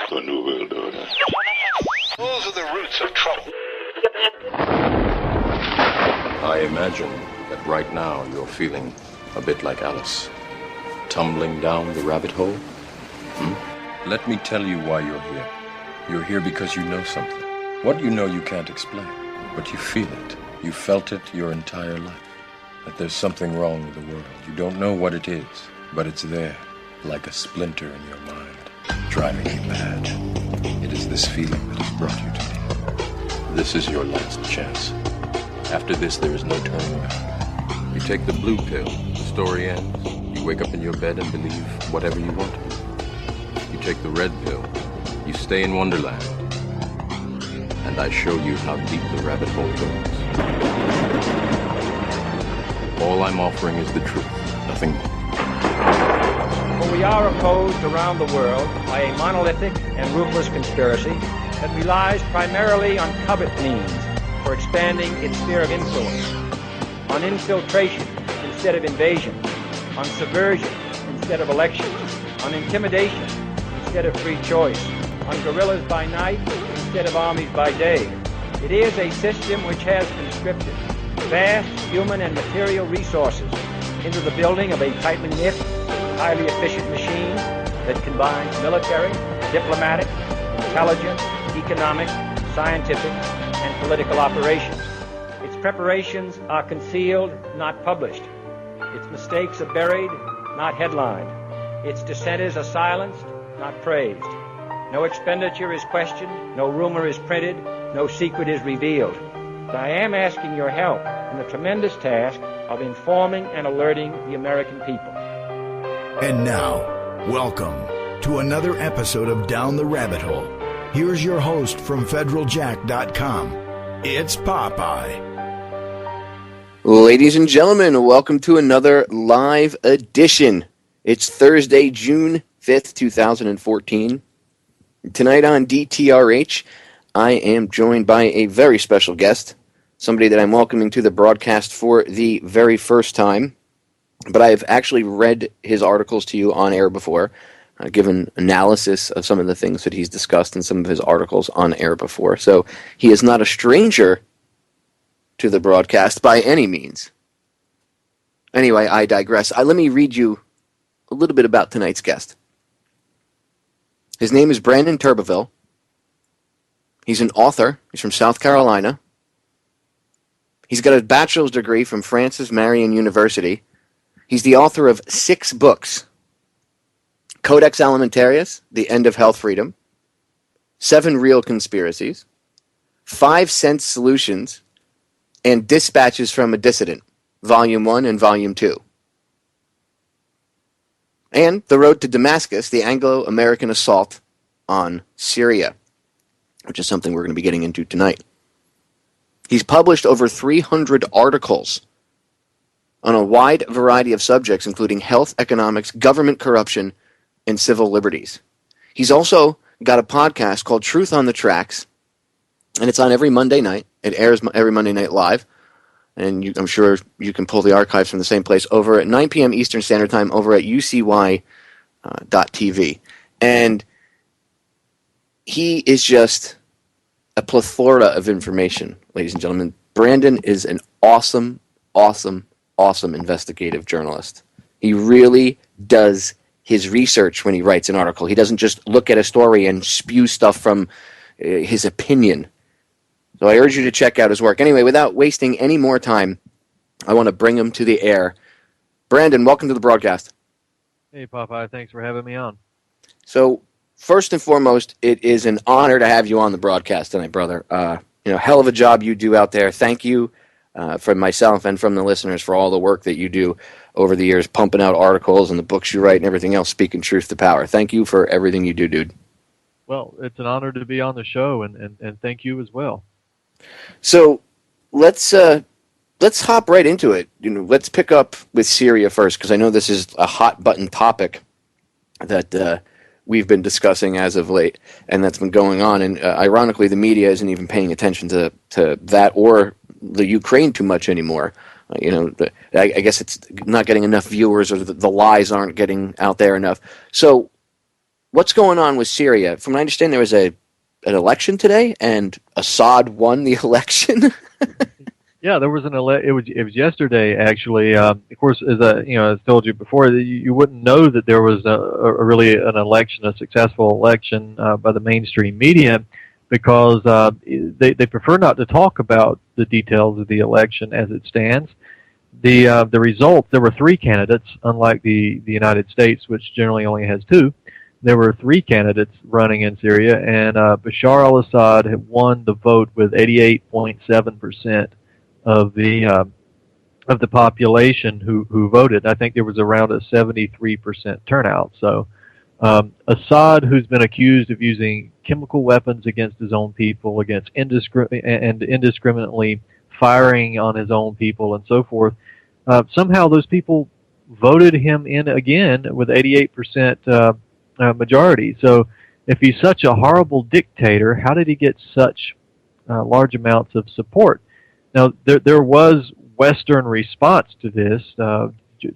The New World Order. Those are the roots of trouble. I imagine that right now you're feeling a bit like Alice, tumbling down the rabbit hole. Let me tell you why you're here. You're here because you know something. What you know you can't explain, but you feel it. You felt it your entire life. That there's something wrong with the world. You don't know what it is, but it's there, like a splinter in your mind, driving you mad. It is this feeling that has brought you to me. This is your last chance. After this, there is no turning back. You take the blue pill, the story ends. You wake up in your bed and believe whatever you want to. You take the red pill, you stay in Wonderland, and I show you how deep the rabbit hole goes. All I'm offering is the truth, nothing more. For we are opposed around the world by a monolithic and ruthless conspiracy that relies primarily on covert means for expanding its sphere of influence, on infiltration instead of invasion, on subversion instead of elections, on intimidation instead of free choice, on guerrillas by night instead of armies by day. It is a system which has conscripted vast human and material resources into the building of a tightly knit, highly efficient machine that combines military, diplomatic, intelligence, economic, scientific, and political operations. Its preparations are concealed, not published. Its mistakes are buried, not headlined. Its dissenters are silenced, not praised. No expenditure is questioned, no rumor is printed, no secret is revealed. But I am asking your help in the tremendous task of informing and alerting the American people. And now, welcome to another episode of Down the Rabbit Hole. Here's your host from federaljack.com. It's Popeye. Ladies and gentlemen, welcome to another live edition. It's Thursday, June 5th, 2014. Tonight on DTRH, I am joined by a very special guest, somebody that I'm welcoming to the broadcast for the very first time. But I have actually read his articles to you on air before, given analysis of some of the things that he's discussed in some of his articles on air before. So he is not a stranger to the broadcast by any means. Anyway, I digress. Let me read you a little bit about tonight's guest. His name is Brandon Turbeville. He's an author. He's from South Carolina. He's got a bachelor's degree from Francis Marion University. He's the author of 6 books: Codex Alimentarius, The End of Health Freedom, 7 Real Conspiracies, 5 Cent Solutions, and Dispatches from a Dissident, Volume 1 and Volume 2. And The Road to Damascus, The Anglo-American Assault on Syria, which is something we're going to be getting into tonight. He's published over 300 articles on a wide variety of subjects, including health, economics, government corruption, and civil liberties. He's also got a podcast called Truth on the Tracks, and it's on every Monday night. It airs every Monday night live, and I'm sure you can pull the archives from the same place over at 9 p.m. Eastern Standard Time over at ucy.tv. And he is just a plethora of information, ladies and gentlemen. Brandon is an awesome investigative journalist. He really does his research when he writes an article. He doesn't just look at a story and spew stuff from his opinion. So I urge you to check out his work. Anyway, without wasting any more time, I want to bring him to the air. Brandon, welcome to the broadcast. Hey, Popeye. Thanks for having me on. So, first and foremost, it is an honor to have you on the broadcast tonight, brother. Hell of a job you do out there. Thank you from myself and from the listeners for all the work that you do over the years, pumping out articles and the books you write and everything else, speaking truth to power. Thank you for everything you do, dude. Well, it's an honor to be on the show, and thank you as well. So let's hop right into it. Let's pick up with Syria first, because I know this is a hot button topic that we've been discussing as of late, and that's been going on. And ironically, the media isn't even paying attention to that or the Ukraine too much anymore. I guess it's not getting enough viewers, or the lies aren't getting out there enough. So what's going on with Syria? From what I understand, there was an election today, and Assad won the election. Yeah, there was it was yesterday actually. Of course, as I told you before, you wouldn't know that there was really an election, a successful election by the mainstream media, because they prefer not to talk about the details of the election as it stands. The results, there were 3 candidates, unlike the United States, which generally only has 2. There were 3 candidates running in Syria, and Bashar al-Assad had won the vote with 88.7% of the population who voted. I think there was around a 73% turnout. So Assad, who's been accused of using chemical weapons against his own people, against indiscriminately firing on his own people and so forth, somehow those people voted him in again with 88% majority. So if he's such a horrible dictator, how did he get such large amounts of support? Now, there was Western response to this.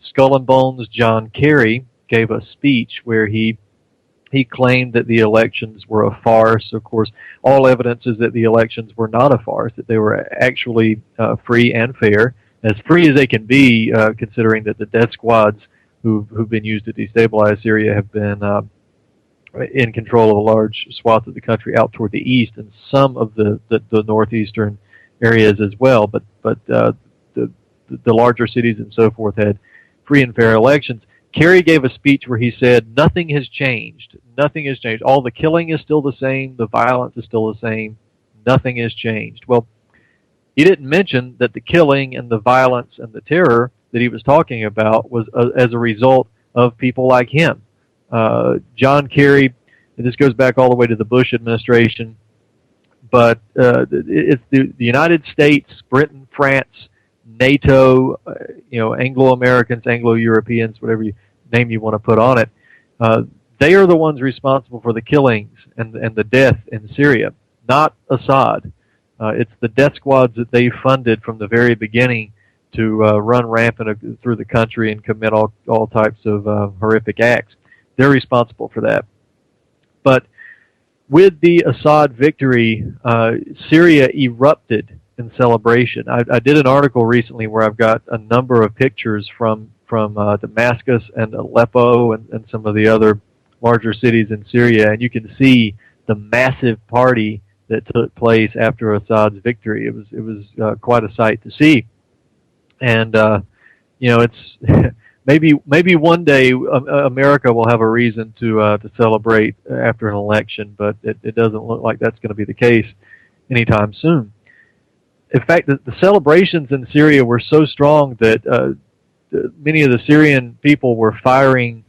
Skull and Bones John Kerry gave a speech where he claimed that the elections were a farce. Of course, all evidence is that the elections were not a farce, that they were actually free and fair, as free as they can be, considering that the death squads who've been used to destabilize Syria have been in control of a large swath of the country out toward the east and some of the northeastern areas as well. But the larger cities and so forth had free and fair elections. Kerry gave a speech where he said, nothing has changed. Nothing has changed. All the killing is still the same. The violence is still the same. Nothing has changed. Well, he didn't mention that the killing and the violence and the terror that he was talking about was as a result of people like him. John Kerry, and this goes back all the way to the Bush administration, but it's the United States, Britain, France, NATO, Anglo-Americans, Anglo-Europeans, whatever name you want to put on it, they are the ones responsible for the killings and the death in Syria, not Assad. It's the death squads that they funded from the very beginning to run rampant through the country and commit all types of horrific acts. They're responsible for that. But with the Assad victory, Syria erupted in celebration. I did an article recently where I've got a number of pictures from Damascus and Aleppo and some of the other larger cities in Syria, and you can see the massive party that took place after Assad's victory. It was quite a sight to see, and it's maybe one day America will have a reason to celebrate after an election, but it doesn't look like that's going to be the case anytime soon. In fact, the celebrations in Syria were so strong that many of the Syrian people were firing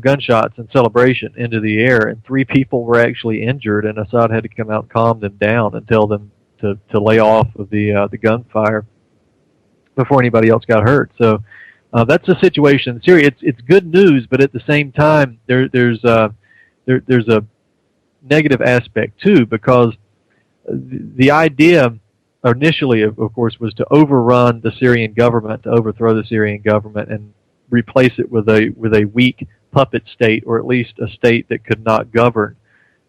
gunshots in celebration into the air, and 3 people were actually injured, and Assad had to come out and calm them down and tell them to lay off of the gunfire before anybody else got hurt. So that's the situation in Syria. It's good news, but at the same time, there's a negative aspect too, because the idea initially, of course, was to overrun the Syrian government, to overthrow the Syrian government, and replace it with a weak puppet state, or at least a state that could not govern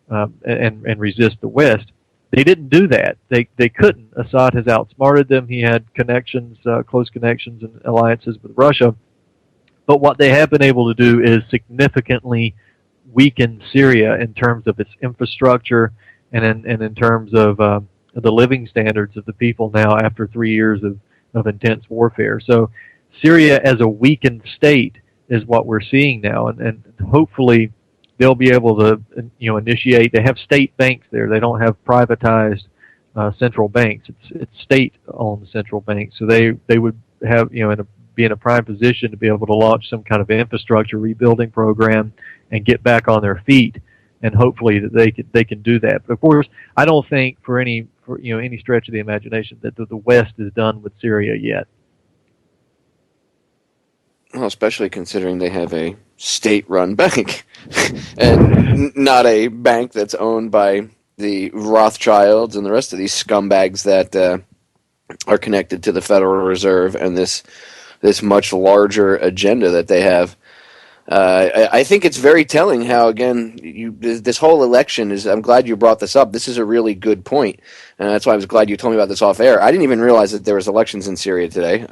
and resist the West. They didn't do that. They couldn't. Assad has outsmarted them. He had connections, close connections and alliances with Russia. But what they have been able to do is significantly weaken Syria in terms of its infrastructure and in terms of the living standards of the people now after 3 years of intense warfare. So Syria as a weakened state is what we're seeing now, and hopefully they'll be able to initiate. They have state banks there. They don't have privatized central banks. It's state-owned central banks. So they would have be in a prime position to be able to launch some kind of infrastructure rebuilding program and get back on their feet. And hopefully that they can do that. But of course, I don't think for any stretch of the imagination that the West is done with Syria yet. Well, especially considering they have a state-run bank and not a bank that's owned by the Rothschilds and the rest of these scumbags that are connected to the Federal Reserve and this much larger agenda that they have. I think it's very telling how, again, this whole election is. I'm glad you brought this up. This is a really good point, and that's why I was glad you told me about this off air. I didn't even realize that there was elections in Syria today.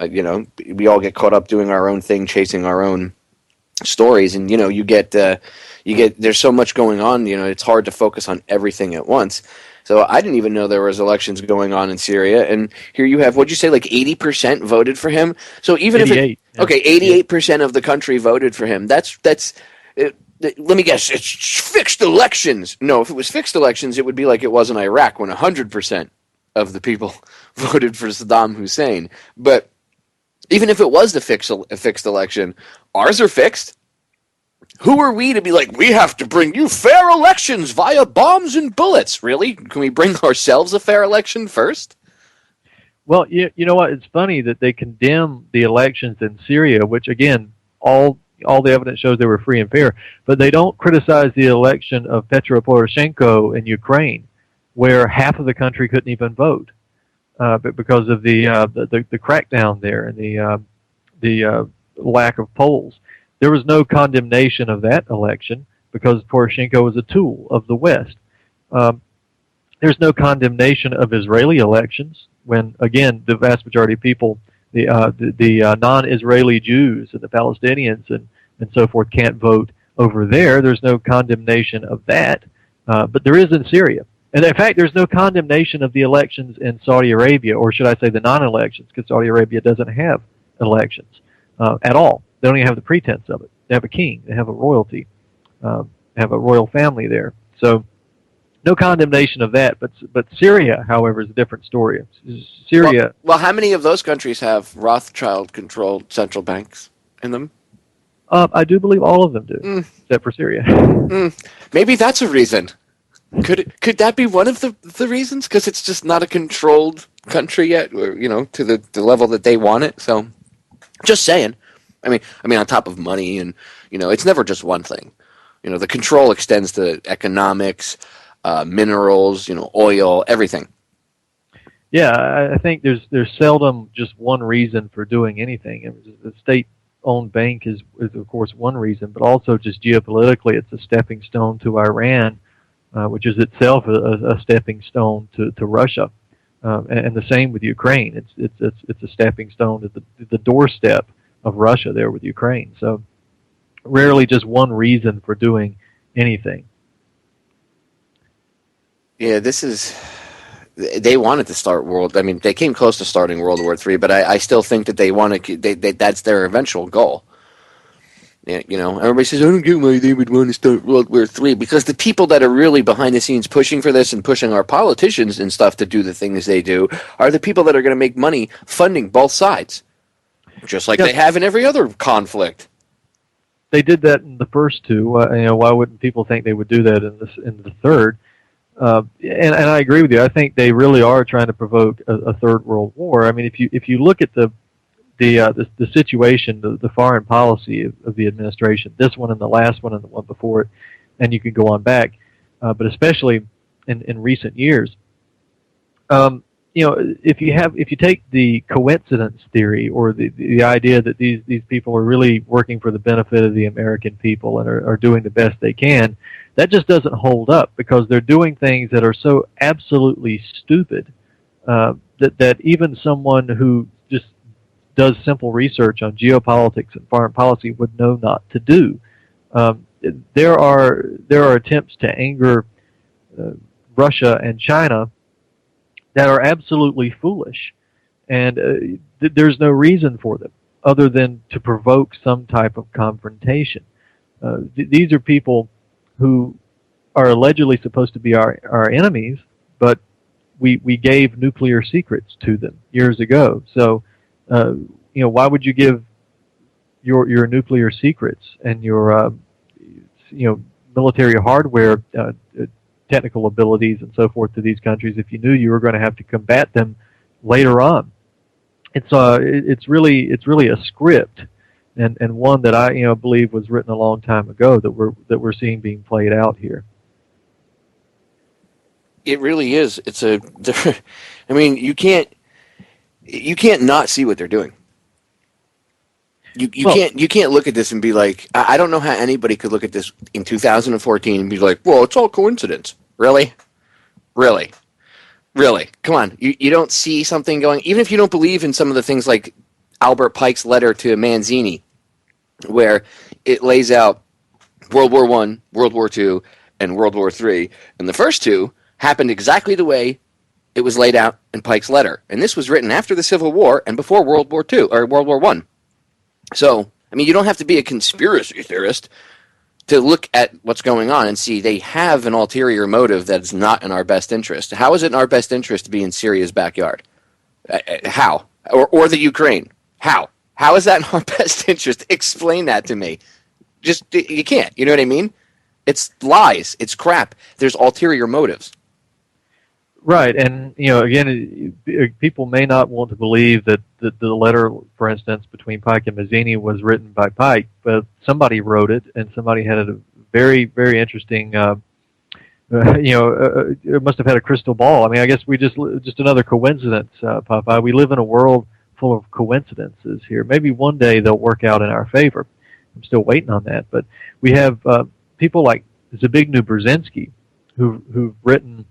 We all get caught up doing our own thing, chasing our own stories, and you get there's so much going on. It's hard to focus on everything at once. So I didn't even know there was elections going on in Syria, and here you have, what'd you say, like 80% voted for him? So even 88, if 88% of the country voted for him. That's let me guess, it's fixed elections. No, if it was fixed elections, it would be like it was in Iraq when 100% of the people voted for Saddam Hussein. But even if it was a fixed election, ours are fixed. Who are we to be like, we have to bring you fair elections via bombs and bullets? Really? Can we bring ourselves a fair election first? Well, you know what? It's funny that they condemn the elections in Syria, which, again, all the evidence shows they were free and fair, but they don't criticize the election of Petro Poroshenko in Ukraine, where half of the country couldn't even vote because of the crackdown there and the lack of polls. There was no condemnation of that election because Poroshenko was a tool of the West. There's no condemnation of Israeli elections when, again, the vast majority of people, the non-Israeli Jews and the Palestinians and so forth can't vote over there. There's no condemnation of that, but there is in Syria. And in fact, there's no condemnation of the elections in Saudi Arabia, or should I say the non-elections, because Saudi Arabia doesn't have elections at all. They don't even have the pretense of it. They have a king. They have a royalty. They have a royal family there. So no condemnation of that. But Syria, however, is a different story. Syria. Well, how many of those countries have Rothschild-controlled central banks in them? I do believe all of them do, except for Syria. Maybe that's a reason. Could that be one of the reasons? Because it's just not a controlled country yet, or, to the level that they want it. So, just saying. I mean, on top of money, and it's never just one thing. The control extends to economics, minerals, oil, everything. Yeah, I think there's seldom just one reason for doing anything. The state-owned bank is of course one reason, but also just geopolitically, it's a stepping stone to Iran, which is itself a stepping stone to Russia, and the same with Ukraine. It's a stepping stone to the doorstep of Russia there with Ukraine. So rarely just one reason for doing anything. Yeah, they wanted to start they came close to starting World War III, but I still think that that's their eventual goal. Everybody says, I don't get why they would want to start World War III, because the people that are really behind the scenes pushing for this and pushing our politicians and stuff to do the things they do are the people that are going to make money funding both sides. Just like they have in every other conflict. They did that in the first two. Why wouldn't people think they would do that in the third? And I agree with you. I think they really are trying to provoke a third world war. I mean, if you look at the situation, the foreign policy of the administration, this one and the last one and the one before it, and you can go on back, but especially in recent years. If you take the coincidence theory, or the idea that these people are really working for the benefit of the American people and are doing the best they can, that just doesn't hold up, because they're doing things that are so absolutely stupid that even someone who just does simple research on geopolitics and foreign policy would know not to do. There are attempts to anger Russia and China that are absolutely foolish, and there's no reason for them other than to provoke some type of confrontation. These are people who are allegedly supposed to be our enemies, but we gave nuclear secrets to them years ago. So, why would you give your nuclear secrets and your military hardware technical abilities and so forth to these countries if you knew you were going to have to combat them later on? It's really a script, and one that I believe was written a long time ago that we're seeing being played out here. It really is. You can't not see what they're doing. You can't look at this and be like, I don't know how anybody could look at this in 2014 and be like, well, it's all coincidence. Really? Come on. You don't see something going, even if you don't believe in some of the things like Albert Pike's letter to Manzini, where it lays out World War I, World War II, and World War III. And the first two happened exactly the way it was laid out in Pike's letter. And this was written after the Civil War and before World War II, or World War I. So, I mean, you don't have to be a conspiracy theorist to look at what's going on and see they have an ulterior motive that is not in our best interest. How is it in our best interest to be in Syria's backyard? How? Or the Ukraine? How? How is that in our best interest? Explain that to me. Just, you can't. You know what I mean? It's lies. It's crap. There's ulterior motives. Right, and again, people may not want to believe that the letter, for instance, between Pike and Mazzini was written by Pike, but somebody wrote it, and somebody had a very, very interesting. It must have had a crystal ball. I mean, I guess we just another coincidence, Popeye. We live in a world full of coincidences here. Maybe one day they'll work out in our favor. I'm still waiting on that, but we have people like Zbigniew Brzezinski who've written.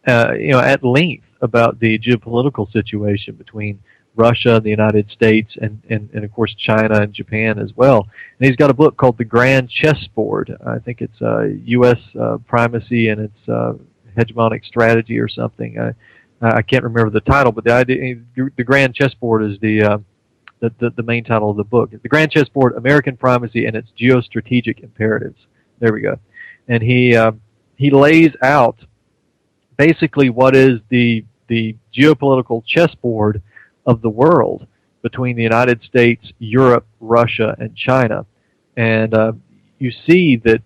At length about the geopolitical situation between Russia, the United States, and of course China and Japan as well. And he's got a book called The Grand Chessboard. I think it's U.S. Primacy and its hegemonic strategy or something. I can't remember the title, but the idea, The Grand Chessboard is the main title of the book. The Grand Chessboard: American Primacy and its Geostrategic Imperatives. There we go. And he lays out basically what is the geopolitical chessboard of the world between the United States, Europe, Russia, and China. And you see that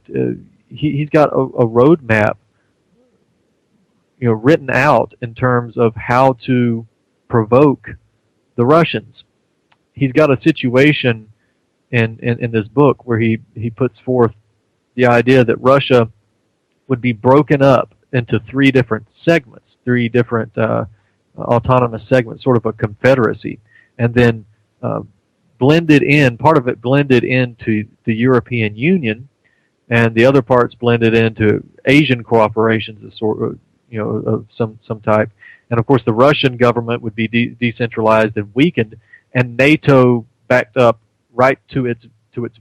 he's got a roadmap written out in terms of how to provoke the Russians. He's got a situation in this book where he puts forth the idea that Russia would be broken up into three different segments, three different autonomous segments, sort of a confederacy, and then blended into the European Union, and the other parts blended into Asian cooperations of sort of, of some type. And of course, the Russian government would be decentralized and weakened, and NATO backed up right to its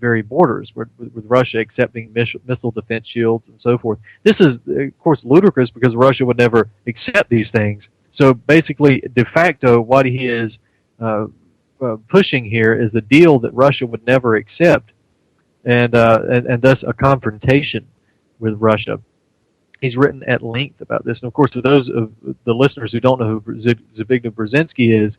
very borders, with Russia accepting missile defense shields and so forth. This is, of course, ludicrous because Russia would never accept these things. So basically, de facto, what he is pushing here is a deal that Russia would never accept, and thus a confrontation with Russia. He's written at length about this. And of course, for those of the listeners who don't know who Zbigniew Brzezinski is,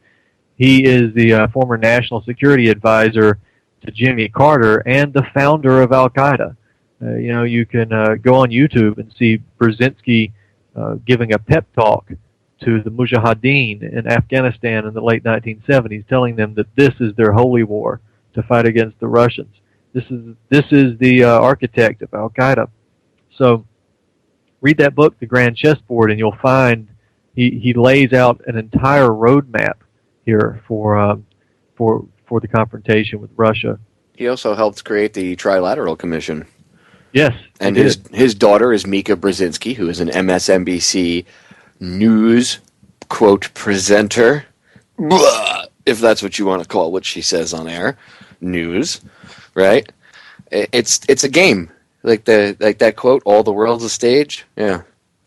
he is the former national security advisor to Jimmy Carter and the founder of Al-Qaeda. You can go on YouTube and see Brzezinski giving a pep talk to the Mujahideen in Afghanistan in the late 1970s, telling them that this is their holy war to fight against the Russians. This is the architect of Al-Qaeda. So read that book, The Grand Chessboard, and you'll find he lays out an entire roadmap here for the confrontation with Russia. He also helped create the Trilateral Commission. Yes. And his daughter is Mika Brzezinski, who is an MSNBC news, quote, presenter, if that's what you want to call what she says on air, news, right? It's a game. Like that quote, all the world's a stage. Yeah,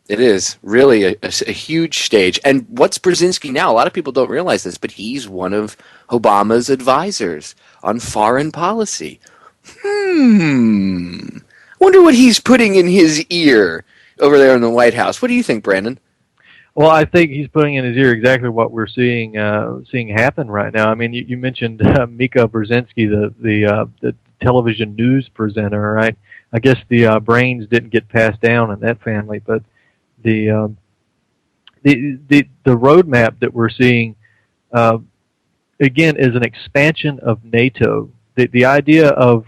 it is really a huge stage. And what's Brzezinski now? A lot of people don't realize this, but he's one of Obama's advisors on foreign policy. Wonder what he's putting in his ear over there in the White House. What do you think, Brandon? Well, I think he's putting in his ear exactly what we're seeing happen right now. I mean, you mentioned Mika Brzezinski, the television news presenter, right? I guess the brains didn't get passed down in that family, but the roadmap that we're seeing again is an expansion of NATO. The idea of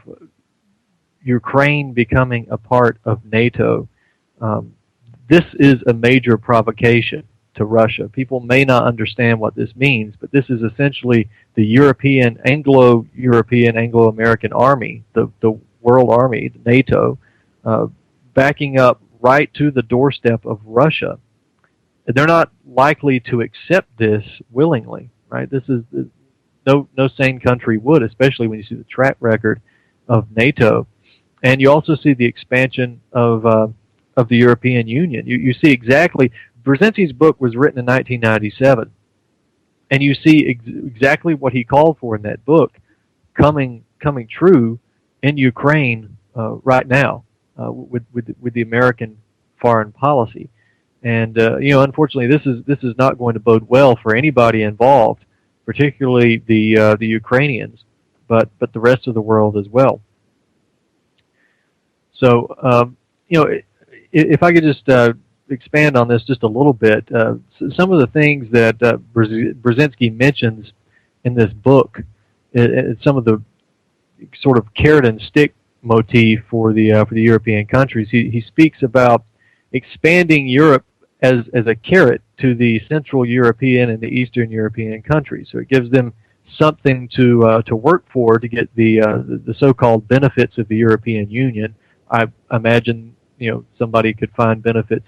Ukraine becoming a part of NATO. This is a major provocation to Russia. People may not understand what this means, but this is essentially the European, Anglo-European, Anglo-American army, the world army, the NATO, backing up right to the doorstep of Russia. They're not likely to accept this willingly, right? This is no sane country would, especially when you see the track record of NATO, and you also see the expansion of the European Union. You see exactly. Brzezinski's book was written in 1997, and you see exactly what he called for in that book coming true in Ukraine right now with the American foreign policy. And unfortunately, this is not going to bode well for anybody involved, particularly the Ukrainians, but the rest of the world as well. So, if I could just expand on this just a little bit, some of the things that Brzezinski mentions in this book, some of the sort of carrot and stick motif for the European countries. He speaks about expanding Europe as a carrot to the Central European and the Eastern European countries. So it gives them something to work for to get the so-called benefits of the European Union. I imagine somebody could find benefits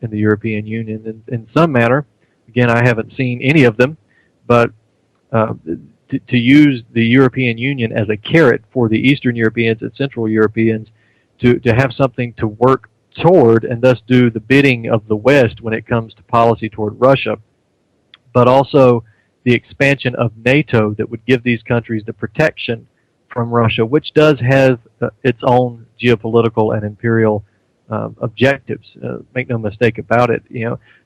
in the European Union in some manner. Again, I haven't seen any of them, but to use the European Union as a carrot for the Eastern Europeans and Central Europeans to have something to work toward and thus do the bidding of the West when it comes to policy toward Russia, but also the expansion of NATO that would give these countries the protection from Russia, which does have its own geopolitical and imperial objectives. Make no mistake about it.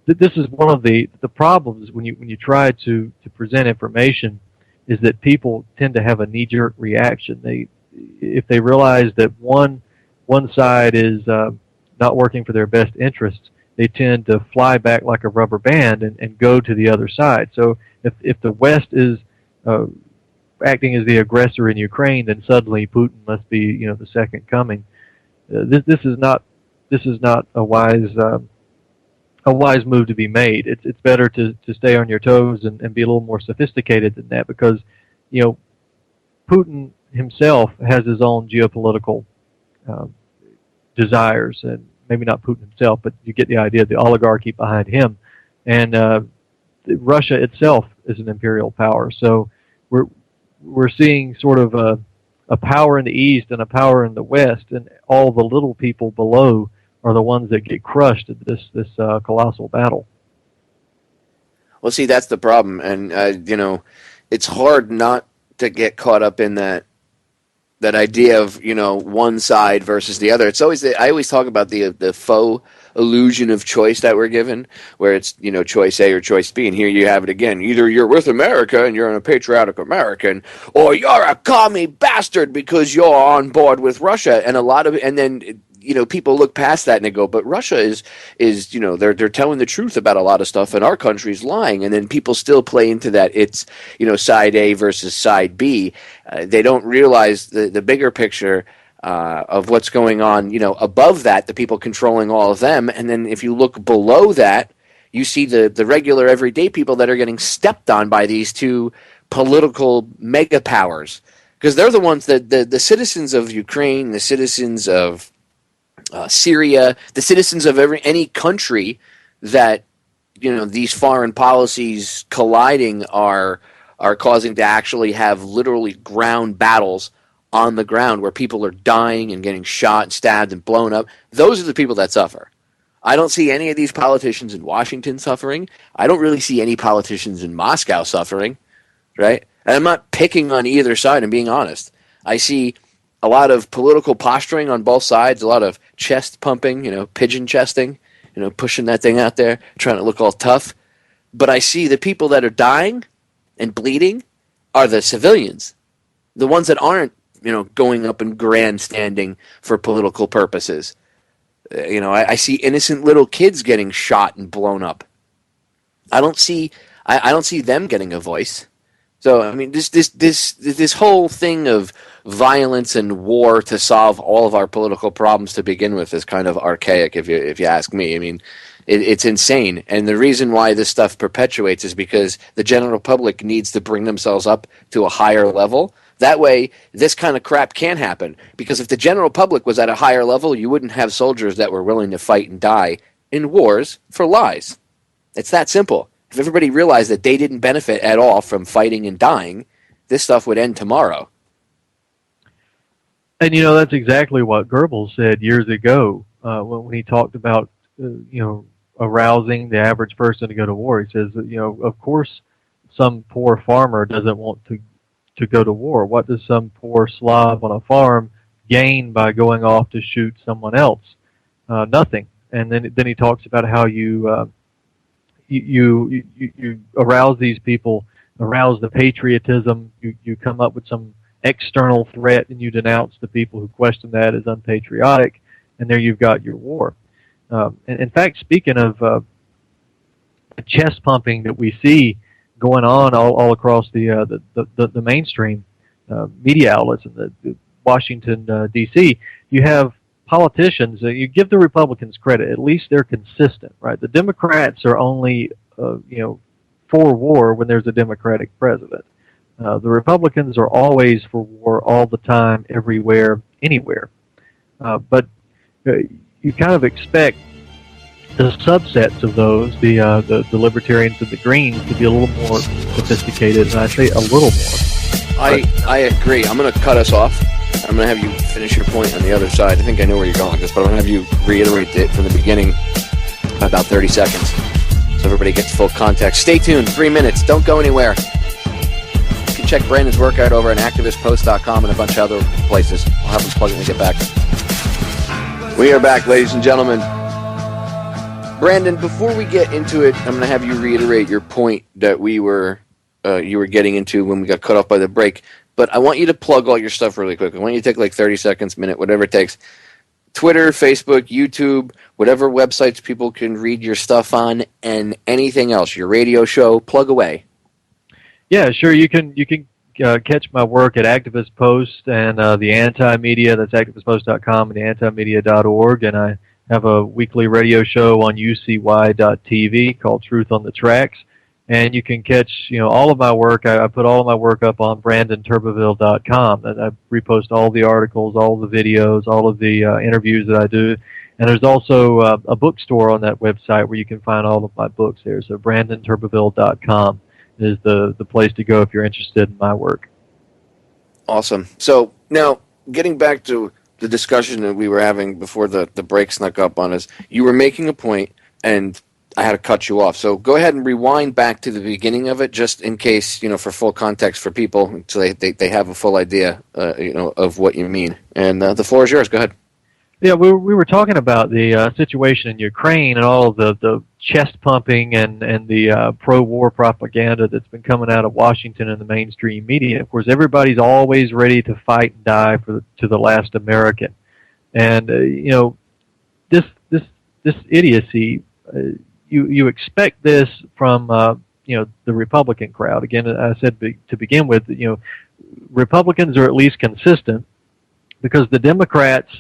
This is one of the problems when you try to present information, is that people tend to have a knee-jerk reaction. If they realize that one side is not working for their best interests, they tend to fly back like a rubber band and go to the other side. So if the West is acting as the aggressor in Ukraine, then suddenly Putin must be the second coming. This is not a wise move to be made. It's better to stay on your toes and be a little more sophisticated than that, because Putin himself has his own geopolitical desires, and maybe not Putin himself, but you get the idea, the oligarchy behind him. And Russia itself is an imperial power. So we're seeing sort of a power in the East and a power in the West, and all the little people below are the ones that get crushed at this colossal battle. Well, see, that's the problem, and it's hard not to get caught up in that idea of one side versus the other. It's always I always talk about the faux illusion of choice that we're given, where it's choice A or choice B, and here you have it again. Either you're with America and you're a patriotic American, or you're a commie bastard because you're on board with Russia. And then people look past that and they go, but Russia is they're telling the truth about a lot of stuff, and our country's lying. And then people still play into that. It's side A versus side B. They don't realize the bigger picture of what's going on, above that, the people controlling all of them. And then if you look below that, you see the regular everyday people that are getting stepped on by these two political mega powers, because they're the ones that the citizens of Ukraine, the citizens of Syria, the citizens of any country that these foreign policies colliding are causing to actually have literally ground battles on the ground where people are dying and getting shot and stabbed and blown up. Those are the people that suffer. I don't see any of these politicians in Washington suffering. I don't really see any politicians in Moscow suffering, right? And I'm not picking on either side, I'm being honest. I see a lot of political posturing on both sides, a lot of chest pumping, pigeon chesting, pushing that thing out there, trying to look all tough. But I see the people that are dying and bleeding are the civilians, the ones that aren't, going up and grandstanding for political purposes. I see innocent little kids getting shot and blown up. I don't see them getting a voice. So I mean, this whole thing of violence and war to solve all of our political problems to begin with is kind of archaic, if you ask me. I mean, it's insane, and the reason why this stuff perpetuates is because the general public needs to bring themselves up to a higher level. That way, this kind of crap can't happen. Because if the general public was at a higher level, you wouldn't have soldiers that were willing to fight and die in wars for lies. It's that simple. If everybody realized that they didn't benefit at all from fighting and dying, this stuff would end tomorrow. And, that's exactly what Goebbels said years ago when he talked about, arousing the average person to go to war. He says, of course, some poor farmer doesn't want to go to war. What does some poor Slav on a farm gain by going off to shoot someone else? Nothing. And then he talks about how you arouse these people, arouse the patriotism. You come up with some external threat and you denounce the people who question that as unpatriotic, and there you've got your war. And in fact, speaking of the chest pumping that we see going on all across the mainstream media outlets in the Washington D.C., you have politicians. You give the Republicans credit; at least they're consistent, right? The Democrats are only for war when there's a Democratic president. The Republicans are always for war all the time, everywhere, anywhere. But you kind of expect the subsets of those, the libertarians and the Greens, to be a little more sophisticated, and I say a little more. I agree. I'm going to cut us off. I'm going to have you finish your point on the other side. I think I know where you're going with this, but I'm going to have you reiterate it from the beginning, about 30 seconds, so everybody gets full context. Stay tuned. 3 minutes. Don't go anywhere. You can check Brandon's workout over at activistpost.com and a bunch of other places. I'll have him plug it when we get back. We are back, ladies and gentlemen. Brandon, before we get into it, I'm going to have you reiterate your point that you were getting into when we got cut off by the break. But I want you to plug all your stuff really quick. I want you to take like 30 seconds, minute, whatever it takes. Twitter, Facebook, YouTube, whatever websites people can read your stuff on, and anything else, your radio show, plug away. Yeah, sure. You can catch my work at Activist Post and the Anti-Media. That's activistpost.com and the antimedia.org. And I have a weekly radio show on UCY.TV called Truth on the Tracks. And you can catch, all of my work. I put all of my work up on BrandonTurbeville.com. And I repost all the articles, all the videos, all of the interviews that I do. And there's also a bookstore on that website where you can find all of my books there. So BrandonTurbeville.com is the place to go if you're interested in my work. Awesome. So now, getting back to the discussion that we were having before the break snuck up on us, you were making a point, and I had to cut you off. So go ahead and rewind back to the beginning of it, just in case, for full context for people, so they have a full idea, of what you mean. And the floor is yours. Go ahead. Yeah, we were talking about the situation in Ukraine and all of the chest pumping and the pro-war propaganda that's been coming out of Washington and the mainstream media. Of course, everybody's always ready to fight and die to the last American, and this idiocy. You expect this from the Republican crowd. Again, I said to begin with, Republicans are at least consistent because the Democrats.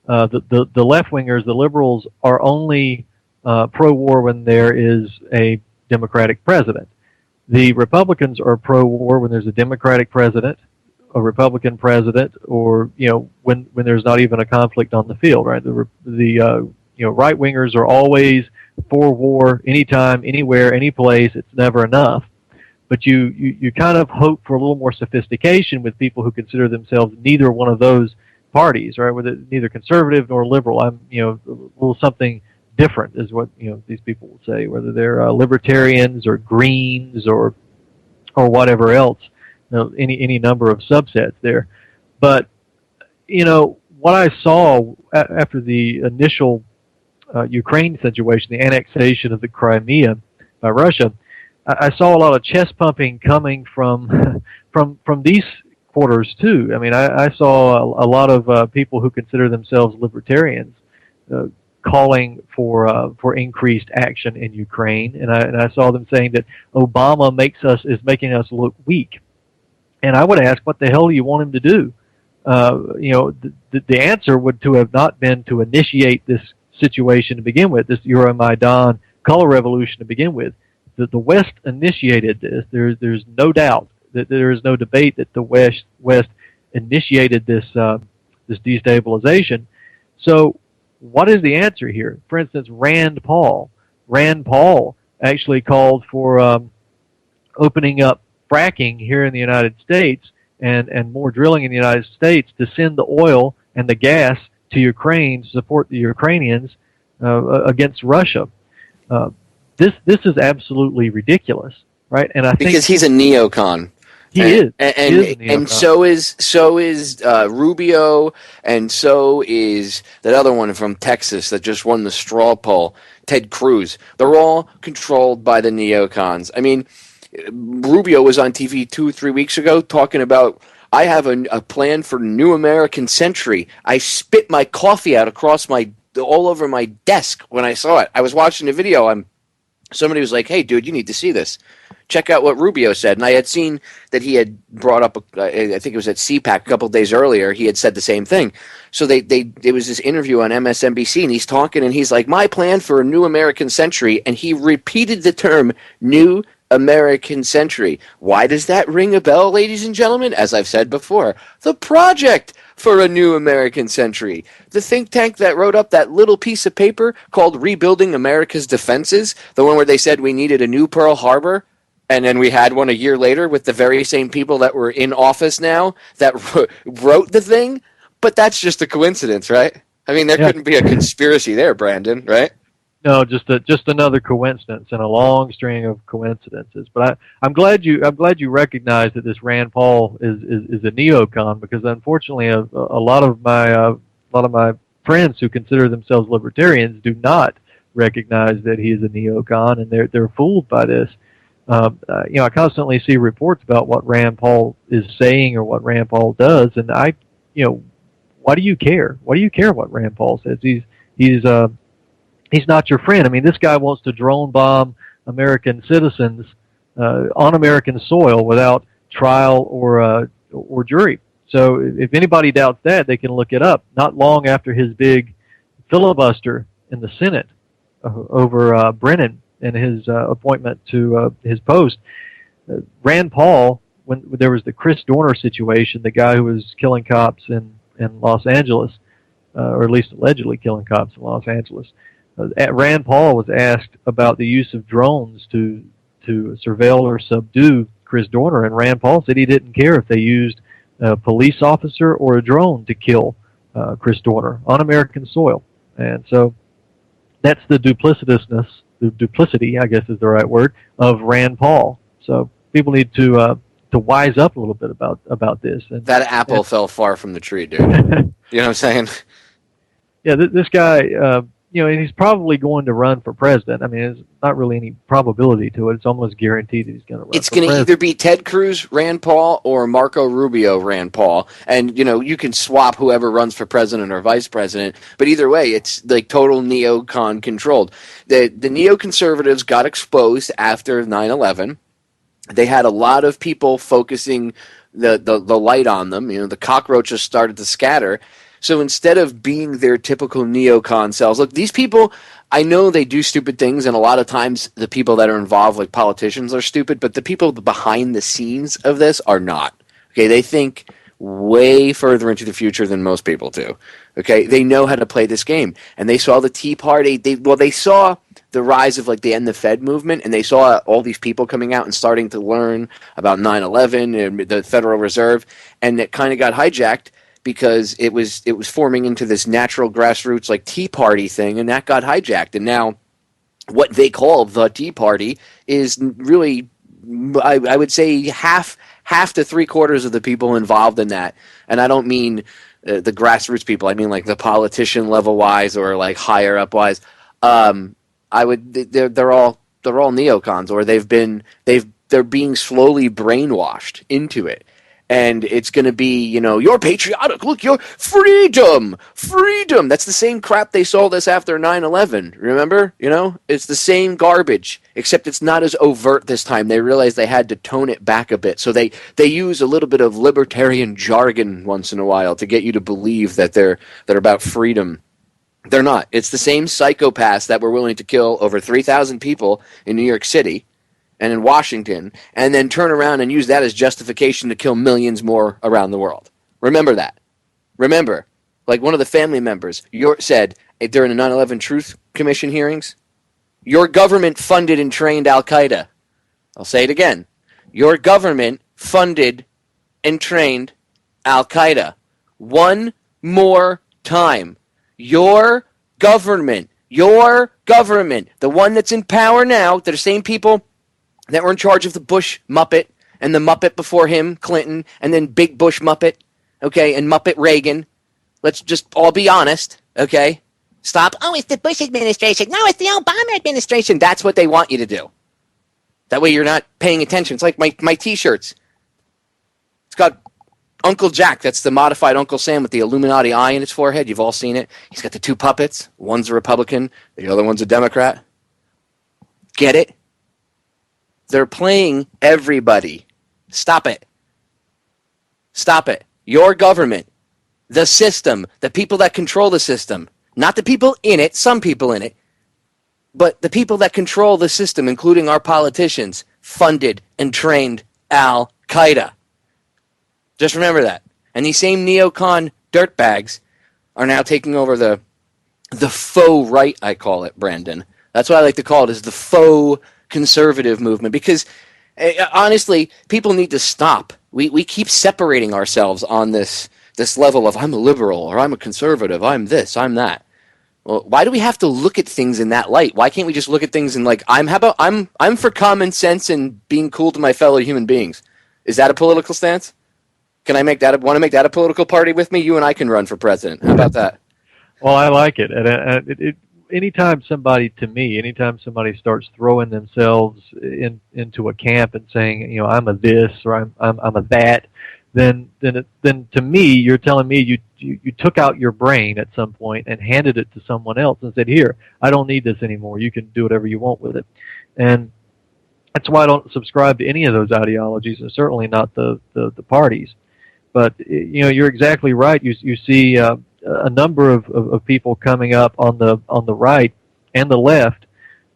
The left-wingers, the liberals, are only pro-war when there is a Democratic president. The Republicans are pro-war when there's a Democratic president, a Republican president, or when there's not even a conflict on the field. Right? The right-wingers are always for war, anytime, anywhere, any place. It's never enough. But you kind of hope for a little more sophistication with people who consider themselves neither one of those parties, right? With it, neither conservative nor liberal. I'm, a little something different is what these people will say, whether they're libertarians or Greens or whatever else. Any number of subsets there. But what I saw after the initial Ukraine situation, the annexation of the Crimea by Russia, I saw a lot of chest pumping coming from these quarters too. I mean, I saw a lot of people who consider themselves libertarians calling for increased action in Ukraine, and I saw them saying that Obama is making us look weak. And I would ask, what the hell do you want him to do? The answer would to have not been to initiate this situation to begin with, this Euromaidan color revolution to begin with. The West initiated this. There's no doubt that there is no debate that the West initiated this destabilization. So what is the answer here? For instance, Rand Paul actually called for opening up fracking here in the United States and more drilling in the United States to send the oil and the gas to Ukraine to support the Ukrainians against Russia. This is absolutely ridiculous, right? And I think because he's a neocon. He is. And so is Rubio, and so is that other one from Texas that just won the straw poll, Ted Cruz. They're all controlled by the neocons. I mean, Rubio was on TV 2 or 3 weeks ago talking about, I have a plan for New American Century. I spit my coffee out all over my desk when I saw it. I was watching the video. Somebody was like, hey, dude, you need to see this. Check out what Rubio said. And I had seen that he had brought up, I think it was at CPAC a couple of days earlier, he had said the same thing. So it was this interview on MSNBC, and he's talking, and he's like, my plan for a New American Century, and he repeated the term New American Century. Why does that ring a bell, ladies and gentlemen? As I've said before, the Project for a New American Century. The think tank that wrote up that little piece of paper called Rebuilding America's Defenses, the one where they said we needed a new Pearl Harbor, and then we had one a year later with the very same people that were in office now that wrote the thing. But that's just a coincidence, right? I mean, there couldn't be a conspiracy there, Brandon, right? No, just another coincidence in a long string of coincidences. But I'm glad you recognize that this Rand Paul is a neocon, because unfortunately a lot of my friends who consider themselves libertarians do not recognize that he is a neocon, and they're fooled by this. I constantly see reports about what Rand Paul is saying or what Rand Paul does, and why do you care? Why do you care what Rand Paul says? He's not your friend. I mean, this guy wants to drone bomb American citizens on American soil without trial or jury. So if anybody doubts that, they can look it up. Not long after his big filibuster in the Senate over Brennan and his appointment to his post, Rand Paul, when there was the Chris Dorner situation, the guy who was killing cops in Los Angeles, or at least allegedly killing cops in Los Angeles, Rand Paul was asked about the use of drones to surveil or subdue Chris Dorner, and Rand Paul said he didn't care if they used a police officer or a drone to kill Chris Dorner on American soil. And so that's the duplicity, I guess is the right word, of Rand Paul. So people need to wise up a little bit about this. And that apple fell far from the tree, dude. You know what I'm saying? Yeah, this guy, and he's probably going to run for president. I mean, there's not really any probability to it. It's almost guaranteed that he's going to run for president. It's going to either be Ted Cruz, Rand Paul, or Marco Rubio, Rand Paul. And, you can swap whoever runs for president or vice president. But either way, it's like total neocon controlled. The neoconservatives got exposed after 9/11. They had a lot of people focusing the light on them. The cockroaches started to scatter. So instead of being their typical neocon selves, look, these people, I know they do stupid things, and a lot of times the people that are involved, like politicians, are stupid, but the people behind the scenes of this are not. Okay, they think way further into the future than most people do. Okay, they know how to play this game, and they saw the Tea Party. They saw the rise of like the End the Fed movement, and they saw all these people coming out and starting to learn about 9/11 and the Federal Reserve, and it kind of got hijacked because it was forming into this natural grassroots like Tea Party thing, and that got hijacked. And now what they call the Tea Party is really, I would say, half to three-quarters of the people involved in that. And I don't mean the grassroots people. I mean like the politician level wise or like higher up wise. They're all neocons, or they're being slowly brainwashed into it. And it's going to be, you're patriotic. Look, you're freedom. That's the same crap they sold us after 9/11. Remember? It's the same garbage, except it's not as overt this time. They realized they had to tone it back a bit. So they use a little bit of libertarian jargon once in a while to get you to believe that they're about freedom. They're not. It's the same psychopaths that were willing to kill over 3,000 people in New York City and in Washington, and then turn around and use that as justification to kill millions more around the world. Remember that. Remember, like one of the family members said during the 9/11 Truth Commission hearings, your government funded and trained Al-Qaeda. I'll say it again. Your government funded and trained Al-Qaeda. One more time. Your government, the one that's in power now, they're the same people that were in charge of the Bush Muppet and the Muppet before him, Clinton, and then Big Bush Muppet, okay, and Muppet Reagan. Let's just all be honest, okay? Stop. Oh, it's the Bush administration. No, it's the Obama administration. That's what they want you to do. That way you're not paying attention. It's like my T-shirts. It's got Uncle Jack. That's the modified Uncle Sam with the Illuminati eye in his forehead. You've all seen it. He's got the two puppets. One's a Republican. The other one's a Democrat. Get it? They're playing everybody. Stop it. Stop it. Your government, the system, the people that control the system, not the people in it, some people in it, but the people that control the system, including our politicians, funded and trained Al-Qaeda. Just remember that. And these same NeoCon dirtbags are now taking over the faux right, I call it, Brandon. That's what I like to call it, is the faux conservative movement, because honestly, people need to stop. We keep separating ourselves on this level of I'm a liberal or I'm a conservative, I'm this, I'm that. Well, why do we have to look at things in that light? Why can't we just look at things in like I'm for common sense and being cool to my fellow human beings? Is that a political stance? Can I want to make that a political party with me? You and I can run for president. How about that? Well, I like it. And anytime somebody starts throwing themselves into a camp and saying, I'm a this or I'm a that, then to me, you're telling me you took out your brain at some point and handed it to someone else and said, here, I don't need this anymore. You can do whatever you want with it. And that's why I don't subscribe to any of those ideologies, and certainly not the parties. But you're exactly right. You see a number of people coming up on the right and the left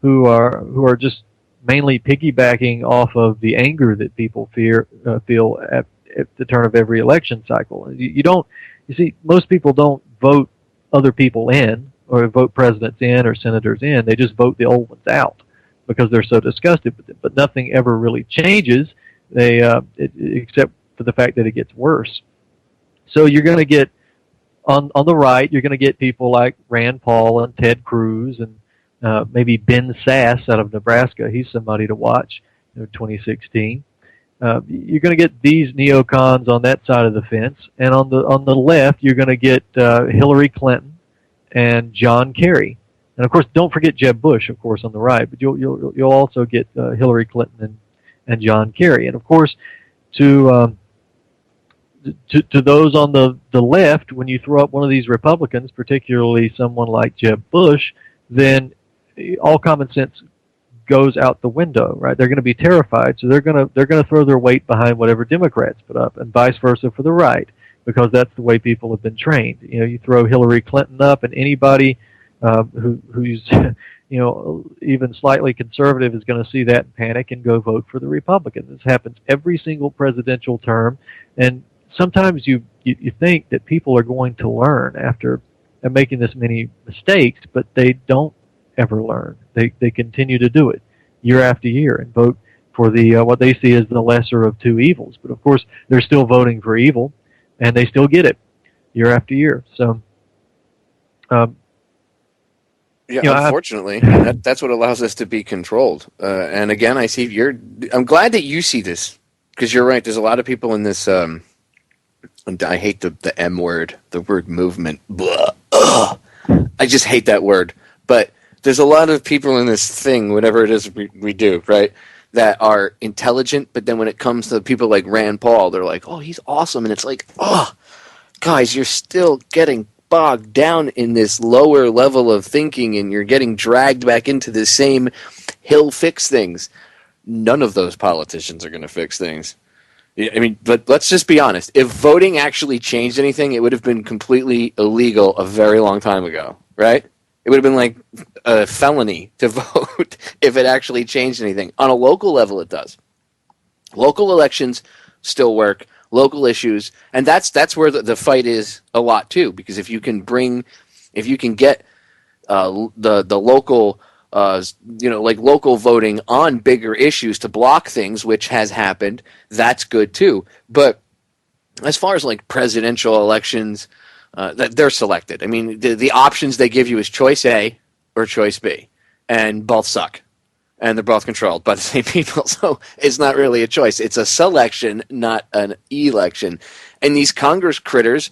who are just mainly piggybacking off of the anger that people feel at the turn of every election cycle. You see, most people don't vote other people in or vote presidents in or senators in. They just vote the old ones out because they're so disgusted with it. But nothing ever really changes. Except for the fact that it gets worse. So you're going to get on the right, you're going to get people like Rand Paul and Ted Cruz and maybe Ben Sass out of Nebraska. He's somebody to watch. 2016. You're going to get these neocons on that side of the fence, and on the left, you're going to get Hillary Clinton and John Kerry, and of course, don't forget Jeb Bush, of course, on the right. But you'll also get Hillary Clinton and John Kerry, and of course, to those on the left, when you throw up one of these Republicans, particularly someone like Jeb Bush, then all common sense goes out the window, right? They're going to be terrified, so they're going to throw their weight behind whatever Democrats put up, and vice versa for the right, because that's the way people have been trained. You throw Hillary Clinton up, and anybody who's even slightly conservative is going to see that and panic and go vote for the Republican. This happens every single presidential term, and sometimes you think that people are going to learn after making this many mistakes, but they don't ever learn. They continue to do it year after year and vote for the what they see as the lesser of two evils. But of course, they're still voting for evil, and they still get it year after year. So, unfortunately, that's what allows us to be controlled. And again, I see I'm glad that you see this, because you're right. There's a lot of people in this. And I hate the M word, the word movement. Blah, I just hate that word. But there's a lot of people in this thing, whatever it is we do, right, that are intelligent, but then when it comes to people like Rand Paul, they're like, oh, he's awesome. And it's like, oh, guys, you're still getting bogged down in this lower level of thinking, and you're getting dragged back into the same he'll fix things. None of those politicians are going to fix things. I mean, but let's just be honest. If voting actually changed anything, it would have been completely illegal a very long time ago, right? It would have been like a felony to vote if it actually changed anything. On a local level, it does. Local elections still work. Local issues, and that's where the fight is a lot too. Because if you can get the local, like local voting on bigger issues to block things, which has happened, that's good too. But as far as like presidential elections, they're selected. I mean, the options they give you is choice A or choice B, and both suck. And they're both controlled by the same people, so it's not really a choice. It's a selection, not an election. And these Congress critters,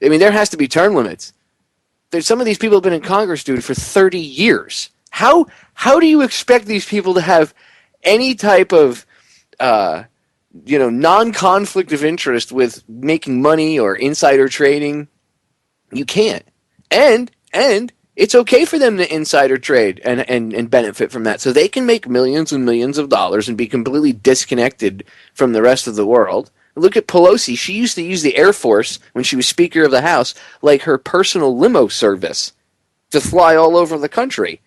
I mean, there has to be term limits. Some of these people have been in Congress, dude, for 30 years. How do you expect these people to have any type of non-conflict of interest with making money or insider trading? You can't. And it's okay for them to insider trade and benefit from that. So they can make millions and millions of dollars and be completely disconnected from the rest of the world. Look at Pelosi. She used to use the Air Force when she was Speaker of the House like her personal limo service to fly all over the country.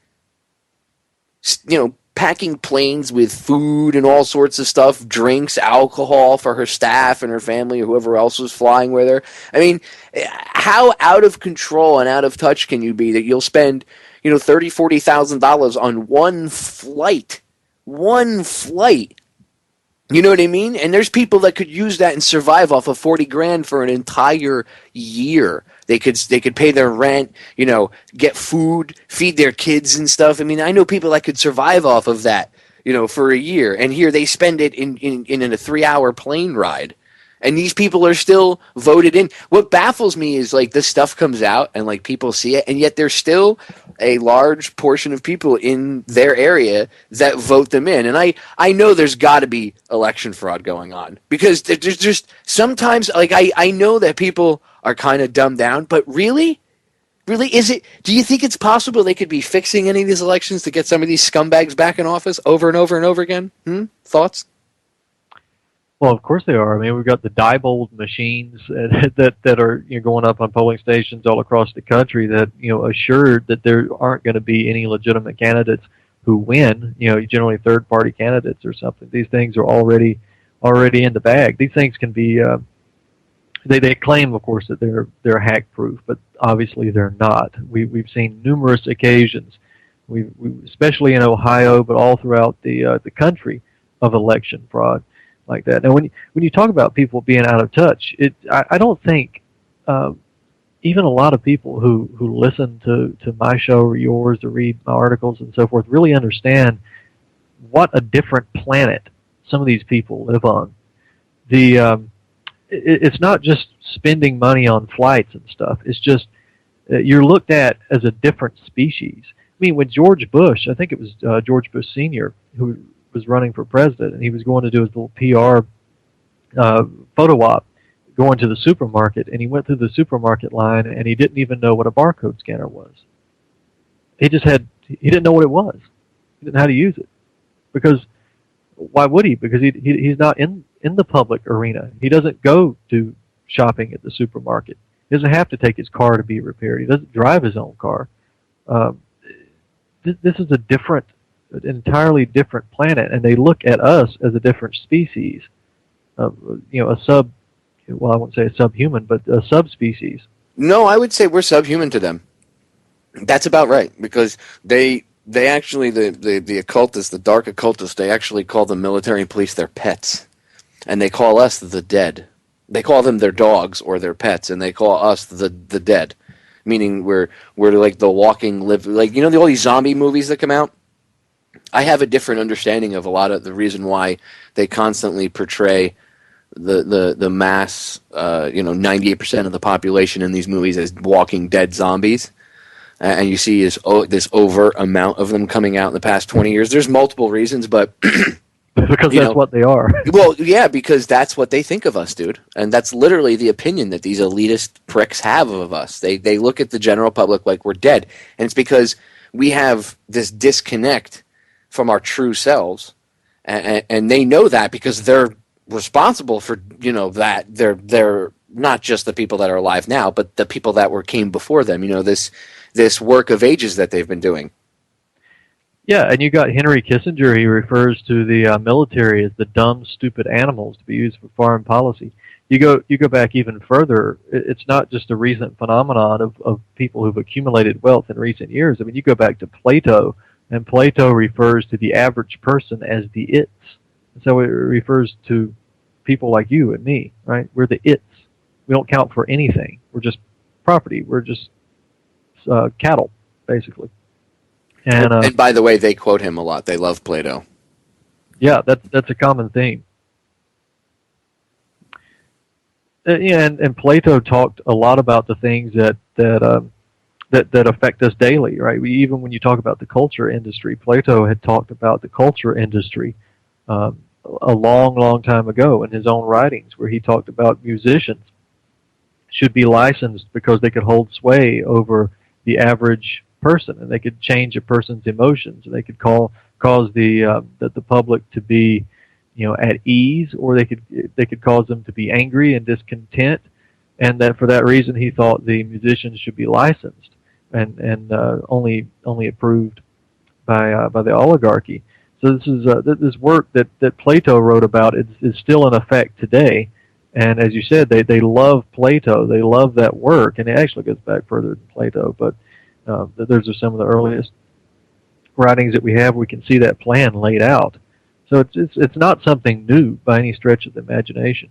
Packing planes with food and all sorts of stuff, drinks, alcohol for her staff and her family or whoever else was flying with her. I mean, how out of control and out of touch can you be that you'll spend, $30,000, $40,000 on one flight? One flight. You know what I mean? And there's people that could use that and survive off of $40,000 for an entire year. They could pay their rent, get food, feed their kids and stuff. I mean, I know people that could survive off of that, for a year. And here they spend it in a 3-hour plane ride. And these people are still voted in. What baffles me is like this stuff comes out and like people see it, and yet there's still a large portion of people in their area that vote them in. And I know there's got to be election fraud going on, because there's just sometimes like I know that people are kind of dumbed down, but really is it? Do you think it's possible they could be fixing any of these elections to get some of these scumbags back in office over and over and over again? Thoughts? Well, of course they are. I mean, we've got the Diebold machines that are going up on polling stations all across the country that assure that there aren't going to be any legitimate candidates who win. Generally third-party candidates or something. These things are already in the bag. These things can be. They claim, of course, that they're hack-proof, but obviously they're not. We've seen numerous occasions, we especially in Ohio, but all throughout the country, of election fraud like that. Now, when you talk about people being out of touch, I don't think even a lot of people who listen to my show or yours or read my articles and so forth really understand what a different planet some of these people live on. It's not just spending money on flights and stuff. It's just you're looked at as a different species. I mean, when George Bush, I think it was George Bush Sr., who was running for president, and he was going to do his little PR photo op going to the supermarket, and he went through the supermarket line, and he didn't even know what a barcode scanner was. He didn't know what it was. He didn't know how to use it. Because why would he? Because he's not in the public arena. He doesn't go to shopping at the supermarket. He doesn't have to take his car to be repaired. He doesn't drive his own car. This is an entirely different planet, and they look at us as a different species. I wouldn't say a subhuman, but a subspecies. No, I would say we're subhuman to them. That's about right, because they actually, the occultists, the dark occultists, they actually call the military and police their pets. And they call us the dead. They call them their dogs or their pets, and they call us the dead. Meaning we're like the walking, like, all these zombie movies that come out? I have a different understanding of a lot of the reason why they constantly portray the mass, 98% of the population in these movies as walking dead zombies. And you see this overt amount of them coming out in the past 20 years. There's multiple reasons, but Because that's what they are. Well, yeah, because that's what they think of us, dude. And that's literally the opinion that these elitist pricks have of us. They look at the general public like we're dead. And it's because we have this disconnect from our true selves. And they know that because they're responsible for, that. They're not just the people that are alive now, but the people that came before them. This work of ages that they've been doing. Yeah, and you got Henry Kissinger. He refers to the military as the dumb, stupid animals to be used for foreign policy. You go back even further. It's not just a recent phenomenon of people who've accumulated wealth in recent years. I mean, you go back to Plato, and Plato refers to the average person as the its. So it refers to people like you and me, right? We're the its. We don't count for anything. We're just property. We're just cattle, basically. And by the way, they quote him a lot. They love Plato. Yeah, that's a common theme. And Plato talked a lot about the things that affect us daily, right? Even when you talk about the culture industry, Plato had talked about the culture industry a long, long time ago in his own writings, where he talked about musicians should be licensed because they could hold sway over the average person, and they could change a person's emotions, and they could cause the public to be, at ease, or they could cause them to be angry and discontent, and that for that reason he thought the musicians should be licensed and only approved by the oligarchy. So this is this work that Plato wrote about is still in effect today, and as you said, they love Plato, they love that work, and it actually goes back further than Plato, but those are some of the earliest writings that we have. We can see that plan laid out. So it's not something new by any stretch of the imagination.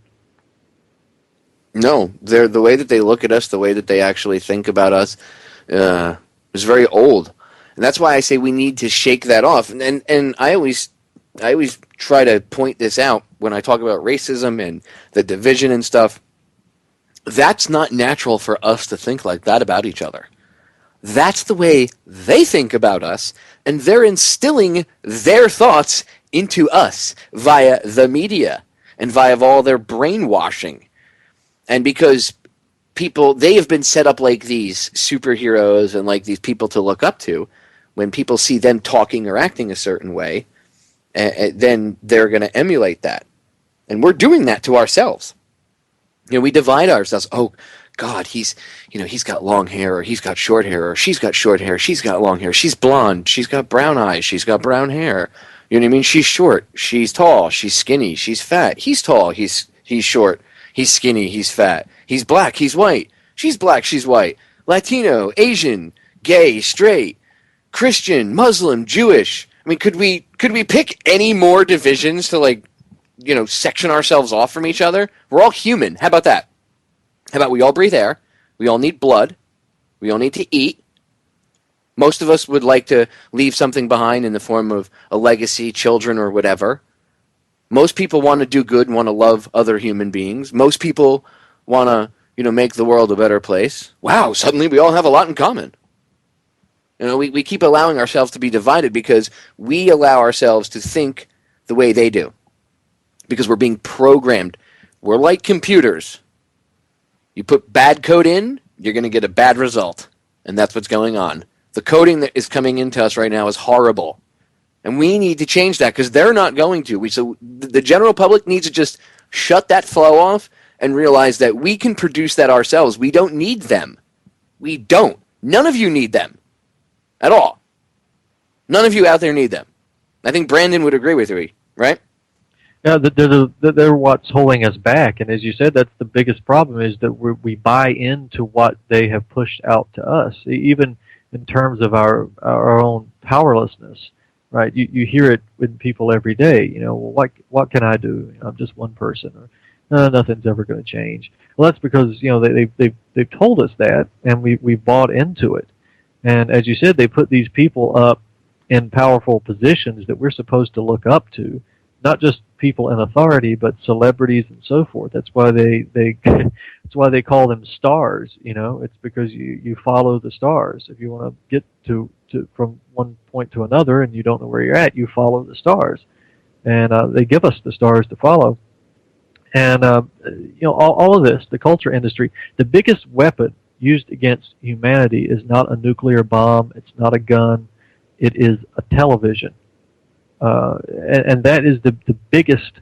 No, the way that they look at us, the way that they actually think about us, is very old, and that's why I say we need to shake that off. And I always try to point this out when I talk about racism and the division and stuff. That's not natural for us to think like that about each other. That's the way they think about us, and they're instilling their thoughts into us via the media and via all their brainwashing. And because they have been set up like these superheroes and like these people to look up to, when people see them talking or acting a certain way, then they're going to emulate that. And we're doing that to ourselves. We divide ourselves. Oh, God, he's got long hair, or he's got short hair, or she's got short hair, she's got long hair, she's blonde, she's got brown eyes, she's got brown hair. You know what I mean? She's short, she's tall, she's skinny, she's fat. He's tall, he's short, he's skinny, he's fat. He's black, he's white. She's black, she's white. Latino, Asian, gay, straight, Christian, Muslim, Jewish. I mean, could we pick any more divisions to section ourselves off from each other? We're all human. How about that? How about we all breathe air, we all need blood, we all need to eat. Most of us would like to leave something behind in the form of a legacy, children, or whatever. Most people want to do good and want to love other human beings. Most people want to, make the world a better place. Wow, suddenly we all have a lot in common. We keep allowing ourselves to be divided because we allow ourselves to think the way they do. Because we're being programmed. We're like computers. You put bad code in, you're going to get a bad result. And that's what's going on. The coding that is coming into us right now is horrible. And we need to change that because they're not going to. So the general public needs to just shut that flow off and realize that we can produce that ourselves. We don't need them. We don't. None of you need them at all. None of you out there need them. I think Brandon would agree with me, right? Yeah, they're what's holding us back, and as you said, that's the biggest problem, is that we buy into what they have pushed out to us, even in terms of our own powerlessness, right? You hear it with people every day, well, what can I do? I'm just one person, or nothing's ever going to change. Well, that's because, they've told us that, and we bought into it. And as you said, they put these people up in powerful positions that we're supposed to look up to, not just people in authority, but celebrities and so forth. That's why that's why they call them stars. It's because you follow the stars. If you want to get to from one point to another and you don't know where you're at, you follow the stars. and they give us the stars to follow. And all of this, the culture industry, the biggest weapon used against humanity is not a nuclear bomb, it's not a gun, it is a television. And that is the biggest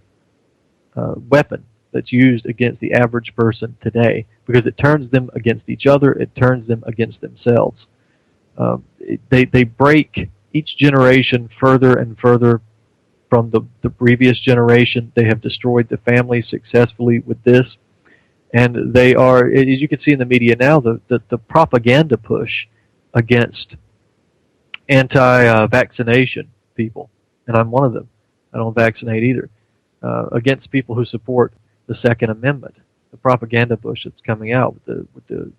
weapon that's used against the average person today, because it turns them against each other, it turns them against themselves. They break each generation further and further from the previous generation. They have destroyed the family successfully with this. And they are, as you can see in the media now, the propaganda push against anti-vaccination people, and I'm one of them. I don't vaccinate either. Against people who support the Second Amendment, the propaganda push that's coming out with the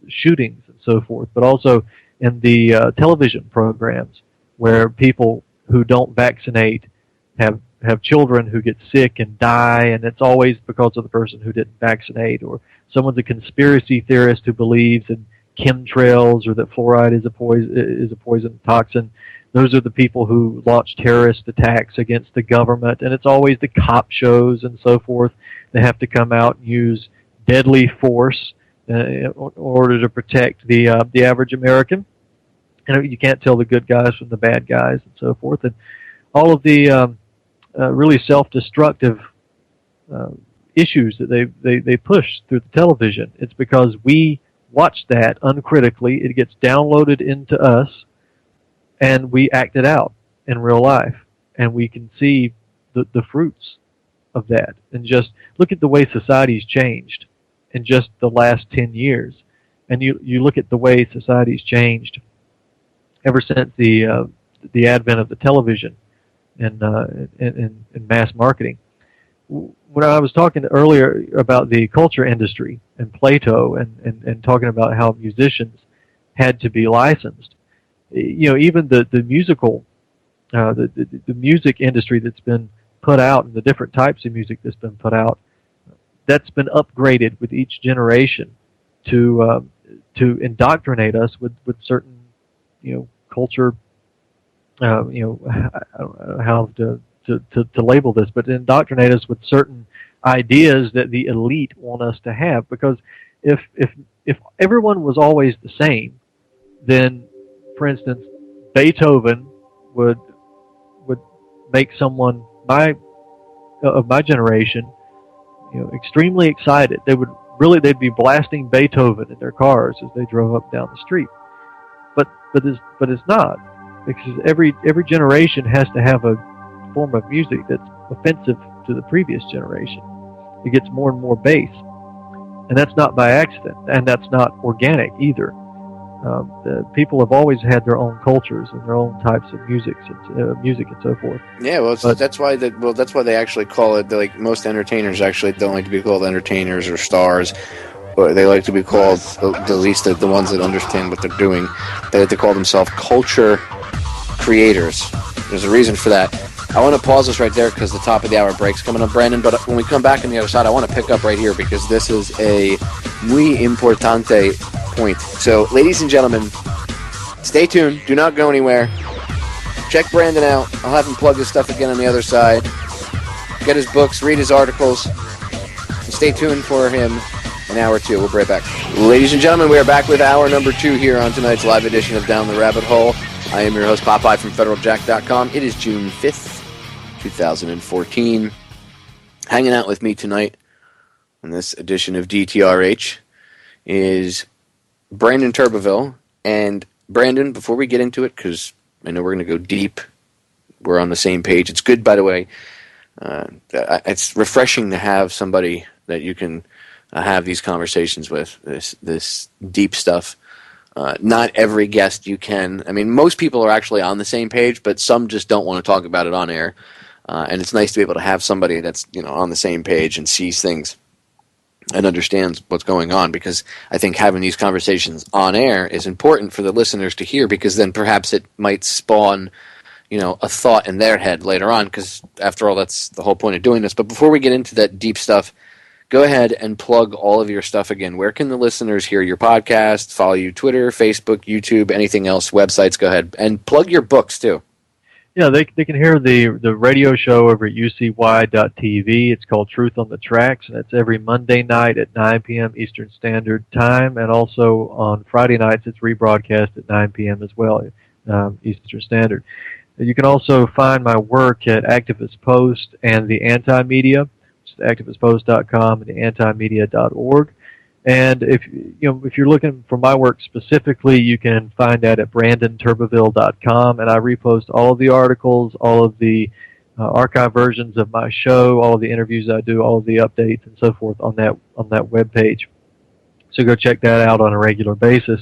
shootings and so forth, but also in the television programs where people who don't vaccinate have children who get sick and die, and it's always because of the person who didn't vaccinate, or someone's a conspiracy theorist who believes in chemtrails or that fluoride is a poison toxin. Those are the people who launch terrorist attacks against the government, and it's always the cop shows and so forth. They have to come out and use deadly force in order to protect the average American. And you can't tell the good guys from the bad guys and so forth. And all of the really self-destructive issues that they push through the television, it's because we watch that uncritically. It gets downloaded into us, and we act it out in real life, and we can see the fruits of that. And just look at the way society's changed in just the last 10 years, and you look at the way society's changed ever since the advent of the television and mass marketing. When I was talking earlier about the culture industry and Plato and talking about how musicians had to be licensed, even the musical, the music industry that's been put out and the different types of music that's been put out, that's been upgraded with each generation to indoctrinate us with certain, culture. I don't know how to label this, but indoctrinate us with certain ideas that the elite want us to have. Because if everyone was always the same, then, for instance, Beethoven would make someone of my generation, extremely excited. They'd be blasting Beethoven in their cars as they drove up down the street. But it's not, because every generation has to have a form of music that's offensive to the previous generation. It gets more and more base, and that's not by accident, and that's not organic either. People have always had their own cultures and their own types of music and so forth. Yeah, well, that's why they actually call it. Like, most entertainers actually don't like to be called entertainers or stars. Or they like to be called, at least the ones that understand what they're doing, they like to call themselves culture creators. There's a reason for that. I want to pause this right there because the top of the hour break's coming up, Brandon, but when we come back on the other side, I want to pick up right here because this is a muy importante point. So, ladies and gentlemen, stay tuned. Do not go anywhere. Check Brandon out. I'll have him plug his stuff again on the other side. Get his books, read his articles, and stay tuned for him. An hour 2. We'll be right back. Ladies and gentlemen, we are back with hour number 2 here on tonight's live edition of Down the Rabbit Hole. I am your host, Popeye from FederalJack.com. It is June 5th, 2014. Hanging out with me tonight on this edition of DTRH is Brandon Turbeville. And Brandon, before we get into it, because I know we're going to go deep, we're on the same page. It's good, by the way. It's refreshing to have somebody that you can have these conversations with, this deep stuff. Not every guest you can. I mean, most people are actually on the same page, but some just don't want to talk about it on air. And it's nice to be able to have somebody that's on the same page and sees things and understands what's going on, because I think having these conversations on air is important for the listeners to hear, because then perhaps it might spawn a thought in their head later on, because after all, that's the whole point of doing this. But before we get into that deep stuff, go ahead and plug all of your stuff again. Where can the listeners hear your podcast, follow you Twitter, Facebook, YouTube, anything else, websites? Go ahead and plug your books too. Yeah, they can hear the radio show over at ucy.tv. It's called Truth on the Tracks, and it's every Monday night at 9 p.m. Eastern Standard Time, and also on Friday nights it's rebroadcast at 9 p.m. as well, Eastern Standard. You can also find my work at Activist Post and the Anti-Media, which is activistpost.com and the antimedia.org. And if you're looking for my work specifically, you can find that at BrandonTurbeville.com, and I repost all of the articles, all of the archive versions of my show, all of the interviews I do, all of the updates and so forth on that webpage. So go check that out on a regular basis.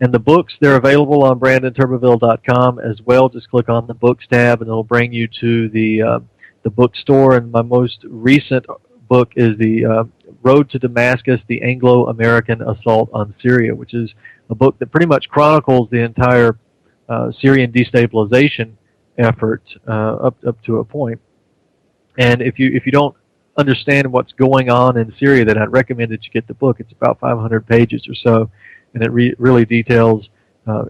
And the books, they're available on BrandonTurbeville.com as well. Just click on the books tab, and it'll bring you to the bookstore. And my most recent book is the Road to Damascus, the Anglo-American Assault on Syria, which is a book that pretty much chronicles the entire Syrian destabilization effort up to a point. And if you don't understand what's going on in Syria, then I'd recommend that you get the book. It's about 500 pages or so, and it really details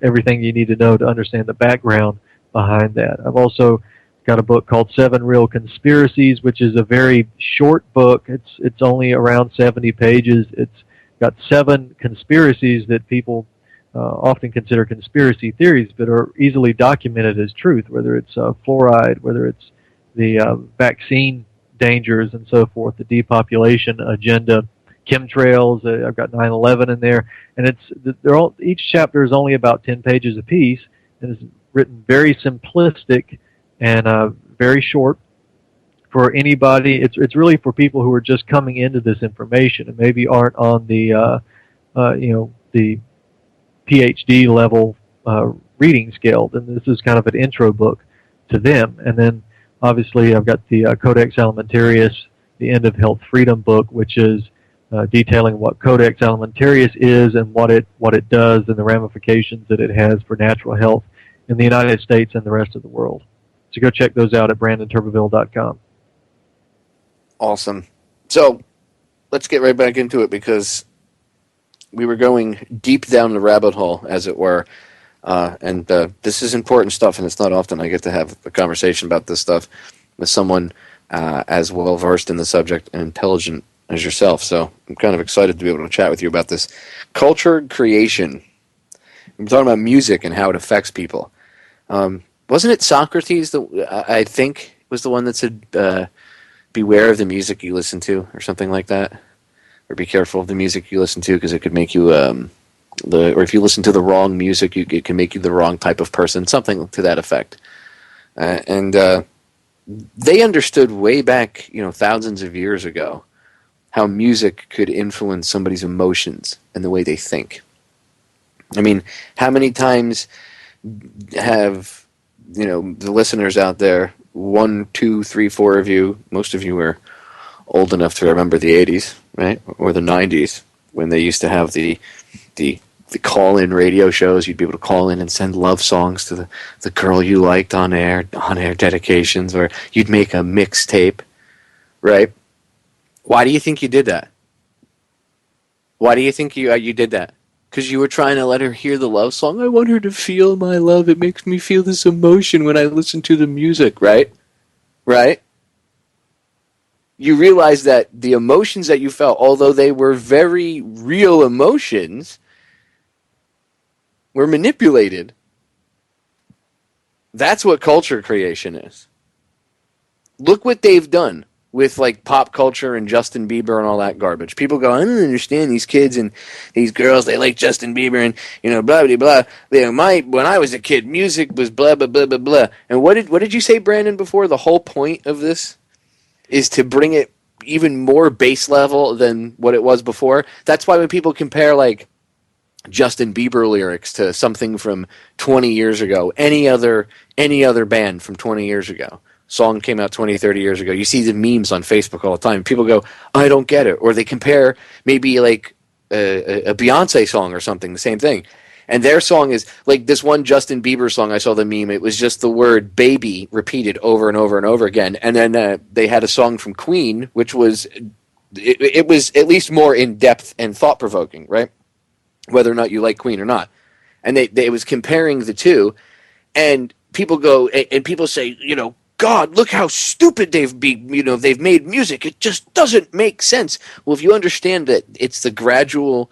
everything you need to know to understand the background behind that. I've also got a book called 7 Real Conspiracies, which is a very short book. It's only around 70 pages. It's got 7 conspiracies that people often consider conspiracy theories, but are easily documented as truth, whether it's fluoride, whether it's the vaccine dangers and so forth, the depopulation agenda, chemtrails. I've got 9/11 in there, and each chapter is only about 10 pages apiece, and it's written very simplistic and very short for anybody. It's really for people who are just coming into this information and maybe aren't on the the PhD level reading scale. And this is kind of an intro book to them. And then obviously I've got the Codex Alimentarius, the End of Health Freedom book, which is detailing what Codex Alimentarius is and what it does and the ramifications that it has for natural health in the United States and the rest of the world. So go check those out at BrandonTurbeville.com. Awesome. So let's get right back into it, because we were going deep down the rabbit hole, as it were. And this is important stuff, and it's not often I get to have a conversation about this stuff with someone as well-versed in the subject and intelligent as yourself. So I'm kind of excited to be able to chat with you about this. Culture creation. We're talking about music and how it affects people. Wasn't it Socrates that I think was the one that said, beware of the music you listen to, or something like that? Or be careful of the music you listen to, because it could make you, or if you listen to the wrong music, it can make you the wrong type of person, something to that effect. And they understood way back, thousands of years ago, how music could influence somebody's emotions and the way they think. I mean, how many times have the listeners out there, 1, 2, 3, 4 of you, most of you are old enough to remember the 80s, right? Or the 90s, when they used to have the call-in radio shows. You'd be able to call in and send love songs to the girl you liked on air dedications, or you'd make a mixtape, right? Why do you think you did that? Why do you think you did that? Because you were trying to let her hear the love song. I want her to feel my love. It makes me feel this emotion when I listen to the music, right? Right? You realize that the emotions that you felt, although they were very real emotions, were manipulated. That's what culture creation is. Look what they've done with like pop culture and Justin Bieber and all that garbage. People go, I don't understand these kids and these girls, they like Justin Bieber and, blah, blah, blah. When I was a kid, music was blah, blah, blah, blah, blah. And what did you say, Brandon, before? The whole point of this is to bring it even more base level than what it was before. That's why when people compare like Justin Bieber lyrics to something from 20 years ago, any other band from 20 years ago, song came out 20, 30 years ago, you see the memes on Facebook all the time. People go, I don't get it. Or they compare maybe like a Beyonce song or something, the same thing. And their song is like this one Justin Bieber song. I saw the meme. It was just the word baby repeated over and over and over again. And then they had a song from Queen, which was, it was at least more in-depth and thought-provoking, right? Whether or not you like Queen or not. And it was comparing the two. And people go and people say, God, look how stupid they've made music. It just doesn't make sense. Well, if you understand that it's the gradual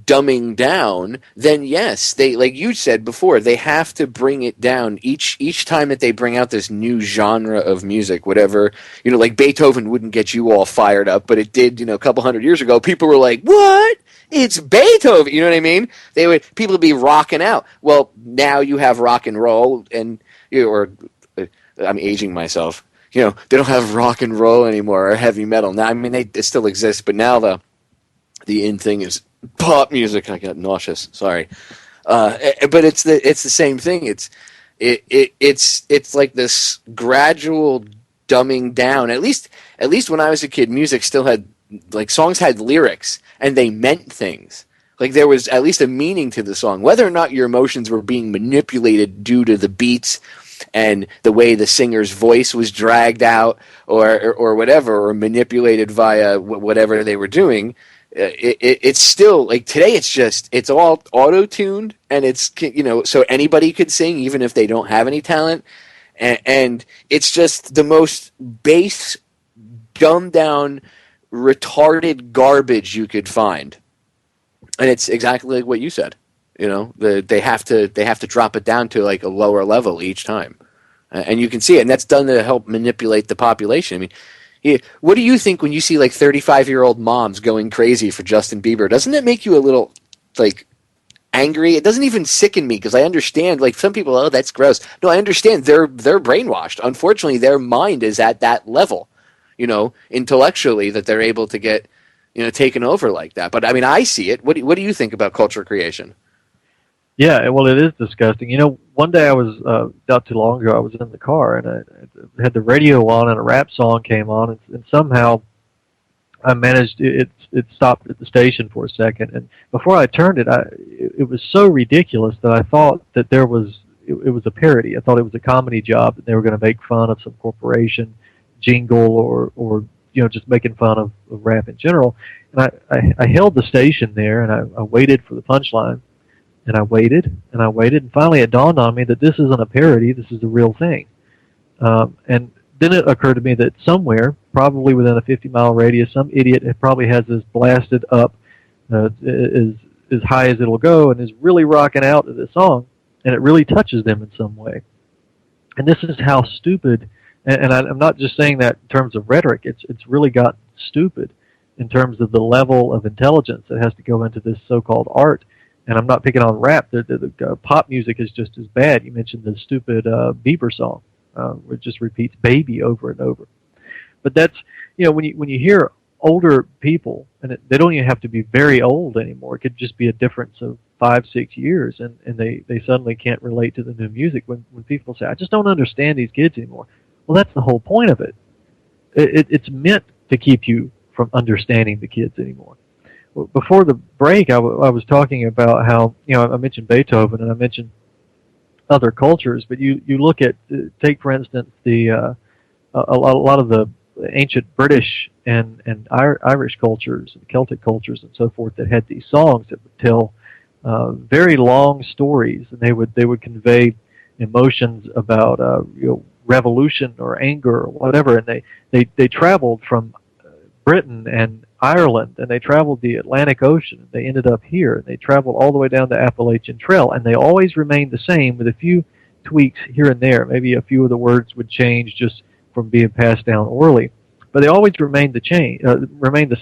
dumbing down, then yes, they, like you said before, they have to bring it down each time that they bring out this new genre of music, whatever, like Beethoven wouldn't get you all fired up, but it did, a couple hundred years ago. People were like, what? It's Beethoven, you know what I mean? People would be rocking out. Well, now you have rock and roll, and I'm aging myself. They don't have rock and roll anymore or heavy metal. Now, I mean, it still exists, but now the in thing is pop music. I got nauseous. Sorry, but it's the same thing. It's like this gradual dumbing down. At least when I was a kid, music still had, like, songs had lyrics and they meant things. Like, there was at least a meaning to the song, whether or not your emotions were being manipulated due to the beats and the way the singer's voice was dragged out or whatever, or manipulated via whatever they were doing. It's still, like, today it's all auto-tuned, and it's, so anybody could sing even if they don't have any talent, and it's just the most base, dumbed down, retarded garbage you could find. And it's exactly like what you said. They have to drop it down to, like, a lower level each time, and you can see it, and that's done to help manipulate the population. I mean, what do you think when you see, like, 35-year-old moms going crazy for Justin Bieber? Doesn't it make you a little, like, angry? It doesn't even sicken me, because I understand, like, some people, oh, that's gross. No, I understand they're brainwashed. Unfortunately, their mind is at that level, intellectually, that they're able to get, taken over like that. But I mean, I see it. What do you think about culture creation? Yeah, well, it is disgusting. One day I was, not too long ago, I was in the car, and I had the radio on, and a rap song came on, and somehow I managed, it stopped at the station for a second, and before I turned it, it was so ridiculous that I thought that it was a parody. I thought it was a comedy job, that they were going to make fun of some corporation jingle or just making fun of rap in general. And I held the station there, and I waited for the punchline. And I waited, and finally it dawned on me that this isn't a parody, this is the real thing. And then it occurred to me that somewhere, probably within a 50-mile radius, some idiot probably has this blasted up as high as it'll go and is really rocking out to this song, and it really touches them in some way. And this is how stupid, and I'm not just saying that in terms of rhetoric, it's really gotten stupid in terms of the level of intelligence that has to go into this so-called art. And I'm not picking on rap. The pop music is just as bad. You mentioned the stupid Bieber song, where it just repeats "baby" over and over. But that's, when you hear older people, and they don't even have to be very old anymore. It could just be a difference of 5-6 years, and they suddenly can't relate to the new music. When people say, "I just don't understand these kids anymore," well, that's the whole point of it. It's meant to keep you from understanding the kids anymore. Before the break, I was talking about how, I mentioned Beethoven and I mentioned other cultures, but you look at, take for instance, a lot of the ancient British and Irish cultures, and Celtic cultures and so forth, that had these songs that would tell very long stories, and they would convey emotions about revolution or anger or whatever, and they traveled from Britain and Ireland, and they traveled the Atlantic Ocean, and they ended up here, and they traveled all the way down the Appalachian Trail, and they always remained the same with a few tweaks here and there. Maybe a few of the words would change just from being passed down orally, but they always remained the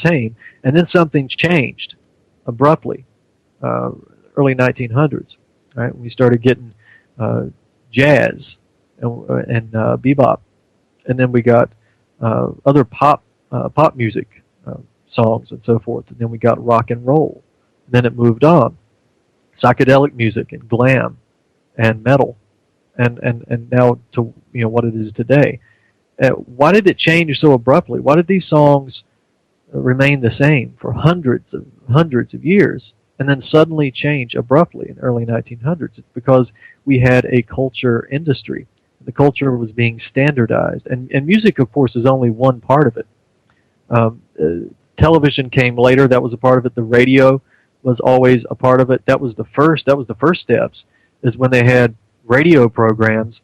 same, and then something changed abruptly, early 1900s, right? We started getting jazz and bebop, and then we got other pop music songs and so forth, and then we got rock and roll. And then it moved on, psychedelic music and glam and metal, and now to what it is today. Why did it change so abruptly? Why did these songs remain the same for hundreds of years and then suddenly change abruptly in the early 1900s? It's because we had a culture industry. The culture was being standardized, and music, of course, is only one part of it. Television came later. That was a part of it. The radio was always a part of it. That was the first steps, is when they had radio programs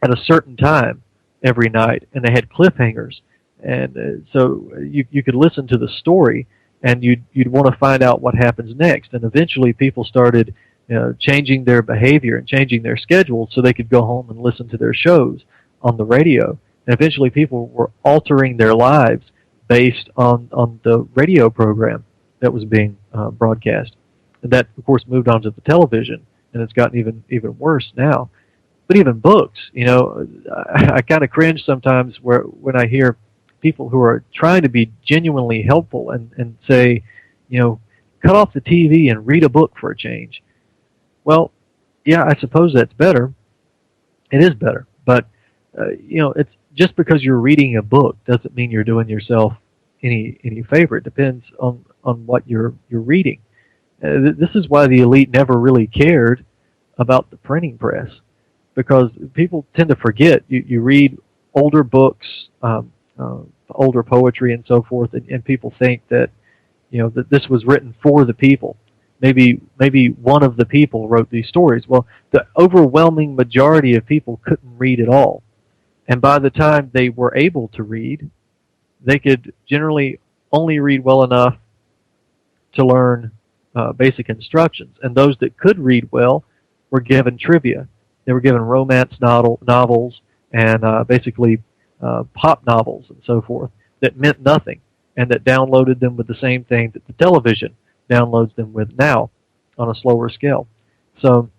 at a certain time every night, and they had cliffhangers, and so you could listen to the story, and you'd want to find out what happens next. And eventually, people started changing their behavior and changing their schedule so they could go home and listen to their shows on the radio. And eventually, people were altering their lives based on the radio program that was being broadcast. And that, of course, moved on to the television, and it's gotten even worse now. But even books, I kind of cringe sometimes when I hear people who are trying to be genuinely helpful and say, cut off the TV and read a book for a change. Well, yeah, I suppose that's better. It is better. But, it's just because you're reading a book doesn't mean you're doing yourself any favor. It depends on what you're reading. This is why the elite never really cared about the printing press, because people tend to forget. You read older books, older poetry and so forth, and people think that that this was written for the people. Maybe one of the people wrote these stories. Well, the overwhelming majority of people couldn't read at all, and by the time they were able to read, they could generally only read well enough to learn basic instructions. And those that could read well were given trivia. They were given romance novels and basically pop novels and so forth that meant nothing, and that downloaded them with the same thing that the television downloads them with now on a slower scale. So,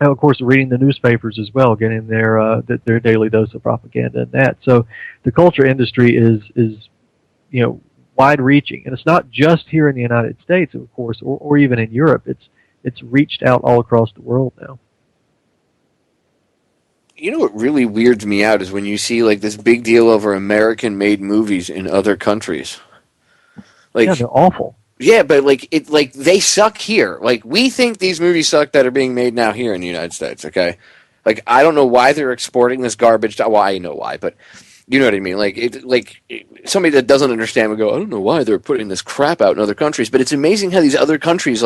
and of course, reading the newspapers as well, getting their daily dose of propaganda and that. So the culture industry is wide-reaching, and it's not just here in the United States, of course, or even in Europe. It's reached out all across the world now. You know what really weirds me out is when you see like this big deal over American-made movies in other countries. Yeah, they're awful. Yeah, but they suck here. Like, we think these movies suck that are being made now here in the United States. Okay, like I don't know why they're exporting this garbage. Well, I know why, but you know what I mean. Somebody that doesn't understand would go, I don't know why they're putting this crap out in other countries. But it's amazing how these other countries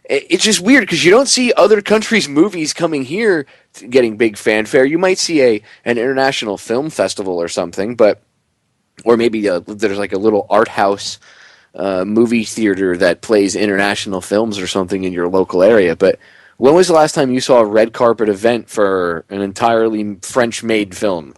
it's just weird because you don't see other countries' movies coming here getting big fanfare. You might see an international film festival or something, or maybe there's like a little art house movie theater that plays international films or something in your local area. But when was the last time you saw a red carpet event for an entirely French-made film?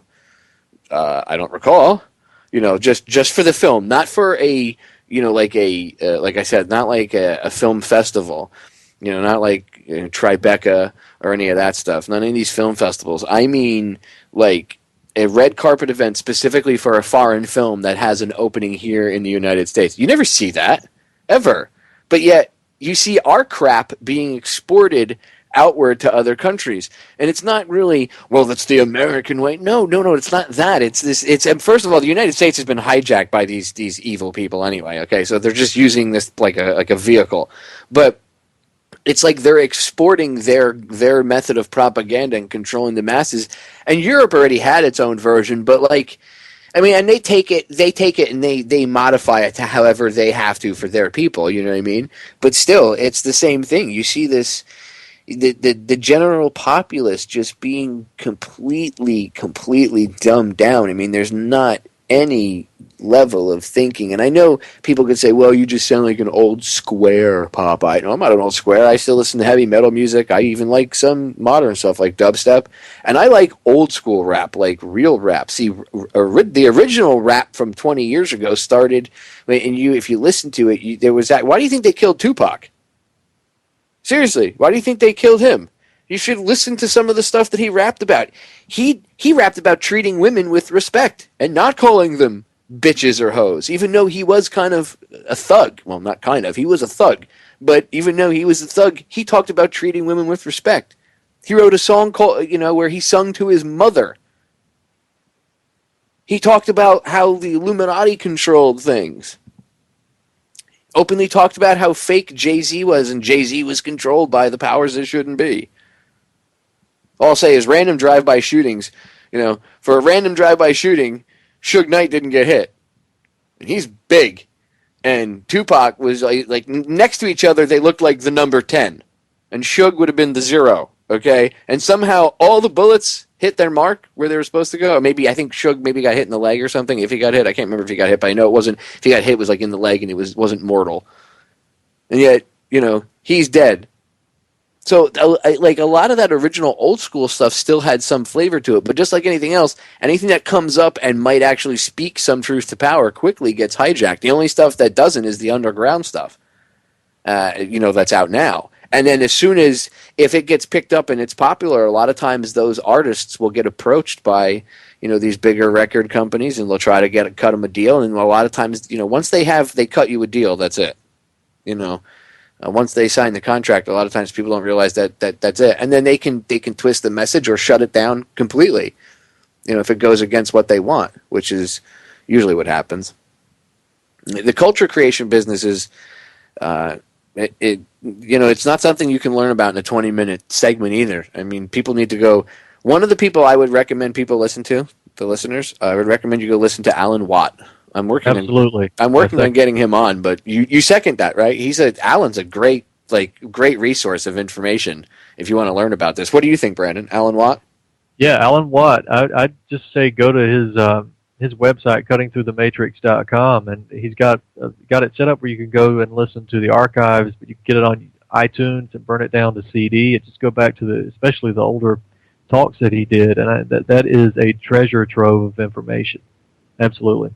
I don't recall. Just for the film, not for a like I said, not like a film festival, not like Tribeca or any of that stuff. None of these film festivals. I mean, like a red carpet event specifically for a foreign film that has an opening here in the United States. You never see that, ever. But yet, you see our crap being exported outward to other countries. And it's not really, well, that's the American way. No, it's not that. And first of all, the United States has been hijacked by these evil people anyway, okay? So they're just using this like a vehicle. But it's like they're exporting their method of propaganda and controlling the masses. And Europe already had its own version, but and they take it and they modify it to however they have to for their people, you know what I mean? But still, it's the same thing. You see this, the general populace just being completely dumbed down. I mean, there's not any level of thinking. And I know people could say, well, you just sound like an old square Popeye. No, I'm not an old square. I still listen to heavy metal music. I even like some modern stuff like dubstep. And I like old school rap, like real rap. See, the original rap from 20 years ago started, and if you listen to it, there was that. Why do you think they killed Tupac? Seriously, why do you think they killed him? You should listen to some of the stuff that he rapped about. He rapped about treating women with respect and not calling them bitches or hoes, even though he was kind of a thug. Well, not kind of. He was a thug. But even though he was a thug, he talked about treating women with respect. He wrote a song called, where he sung to his mother. He talked about how the Illuminati controlled things. Openly talked about how fake Jay-Z was, and Jay-Z was controlled by the powers that shouldn't be. All I'll say is random drive-by shootings. For a random drive-by shooting, Suge Knight didn't get hit. And he's big. And Tupac was like next to each other, they looked like the number 10. And Suge would have been the 0, okay? And somehow all the bullets hit their mark where they were supposed to go? Or maybe, I think Suge maybe got hit in the leg or something. If he got hit, I can't remember if he got hit, but I know it wasn't, if he got hit, it was like in the leg and it wasn't mortal. And yet, he's dead. So, like, a lot of that original old school stuff still had some flavor to it, but just like anything else, anything that comes up and might actually speak some truth to power quickly gets hijacked. The only stuff that doesn't is the underground stuff, that's out now. And then as soon as, if it gets picked up and it's popular, a lot of times those artists will get approached by, these bigger record companies, and they'll try to cut them a deal. And a lot of times, once they cut you a deal, that's it. Once they sign the contract, a lot of times people don't realize that that's it, and then they can twist the message or shut it down completely. If it goes against what they want, which is usually what happens. The culture creation business is, it's not something you can learn about in a 20-minute segment either. I mean, people need to go. One of the people I would recommend people listen to, the listeners, I would recommend you go listen to Alan Watt. I'm working on getting him on, but you second that, right? Alan's a great resource of information if you want to learn about this. What do you think, Brandon? Alan Watt? Yeah, Alan Watt. I'd just say go to his website, cuttingthroughthematrix.com, and he's got it set up where you can go and listen to the archives, but you can get it on iTunes and burn it down to CD and just go back to especially the older talks that he did, and that is a treasure trove of information. Absolutely.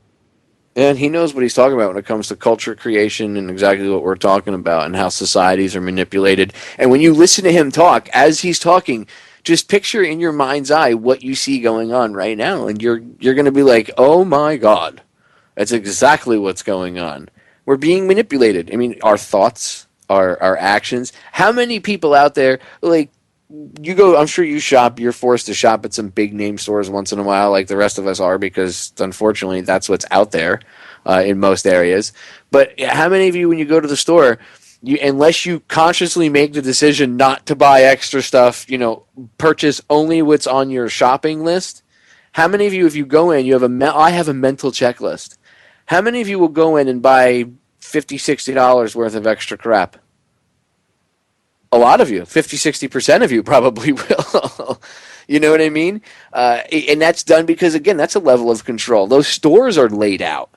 And he knows what he's talking about when it comes to culture creation and exactly what we're talking about and how societies are manipulated. And when you listen to him talk, as he's talking, just picture in your mind's eye what you see going on right now. And you're going to be like, oh my God, that's exactly what's going on. We're being manipulated. I mean, our thoughts, our actions. How many people out there, like, you go, I'm sure you shop, you're forced to shop at some big name stores once in a while, like the rest of us are, because unfortunately that's what's out there in most areas. But how many of you, when you go to the store, unless you consciously make the decision not to buy extra stuff, purchase only what's on your shopping list? How many of you, if you go in, I have a mental checklist. How many of you will go in and buy $50, $60 worth of extra crap? A lot of you, 50, 60% of you probably will. You know what I mean? And that's done because, again, that's a level of control. Those stores are laid out.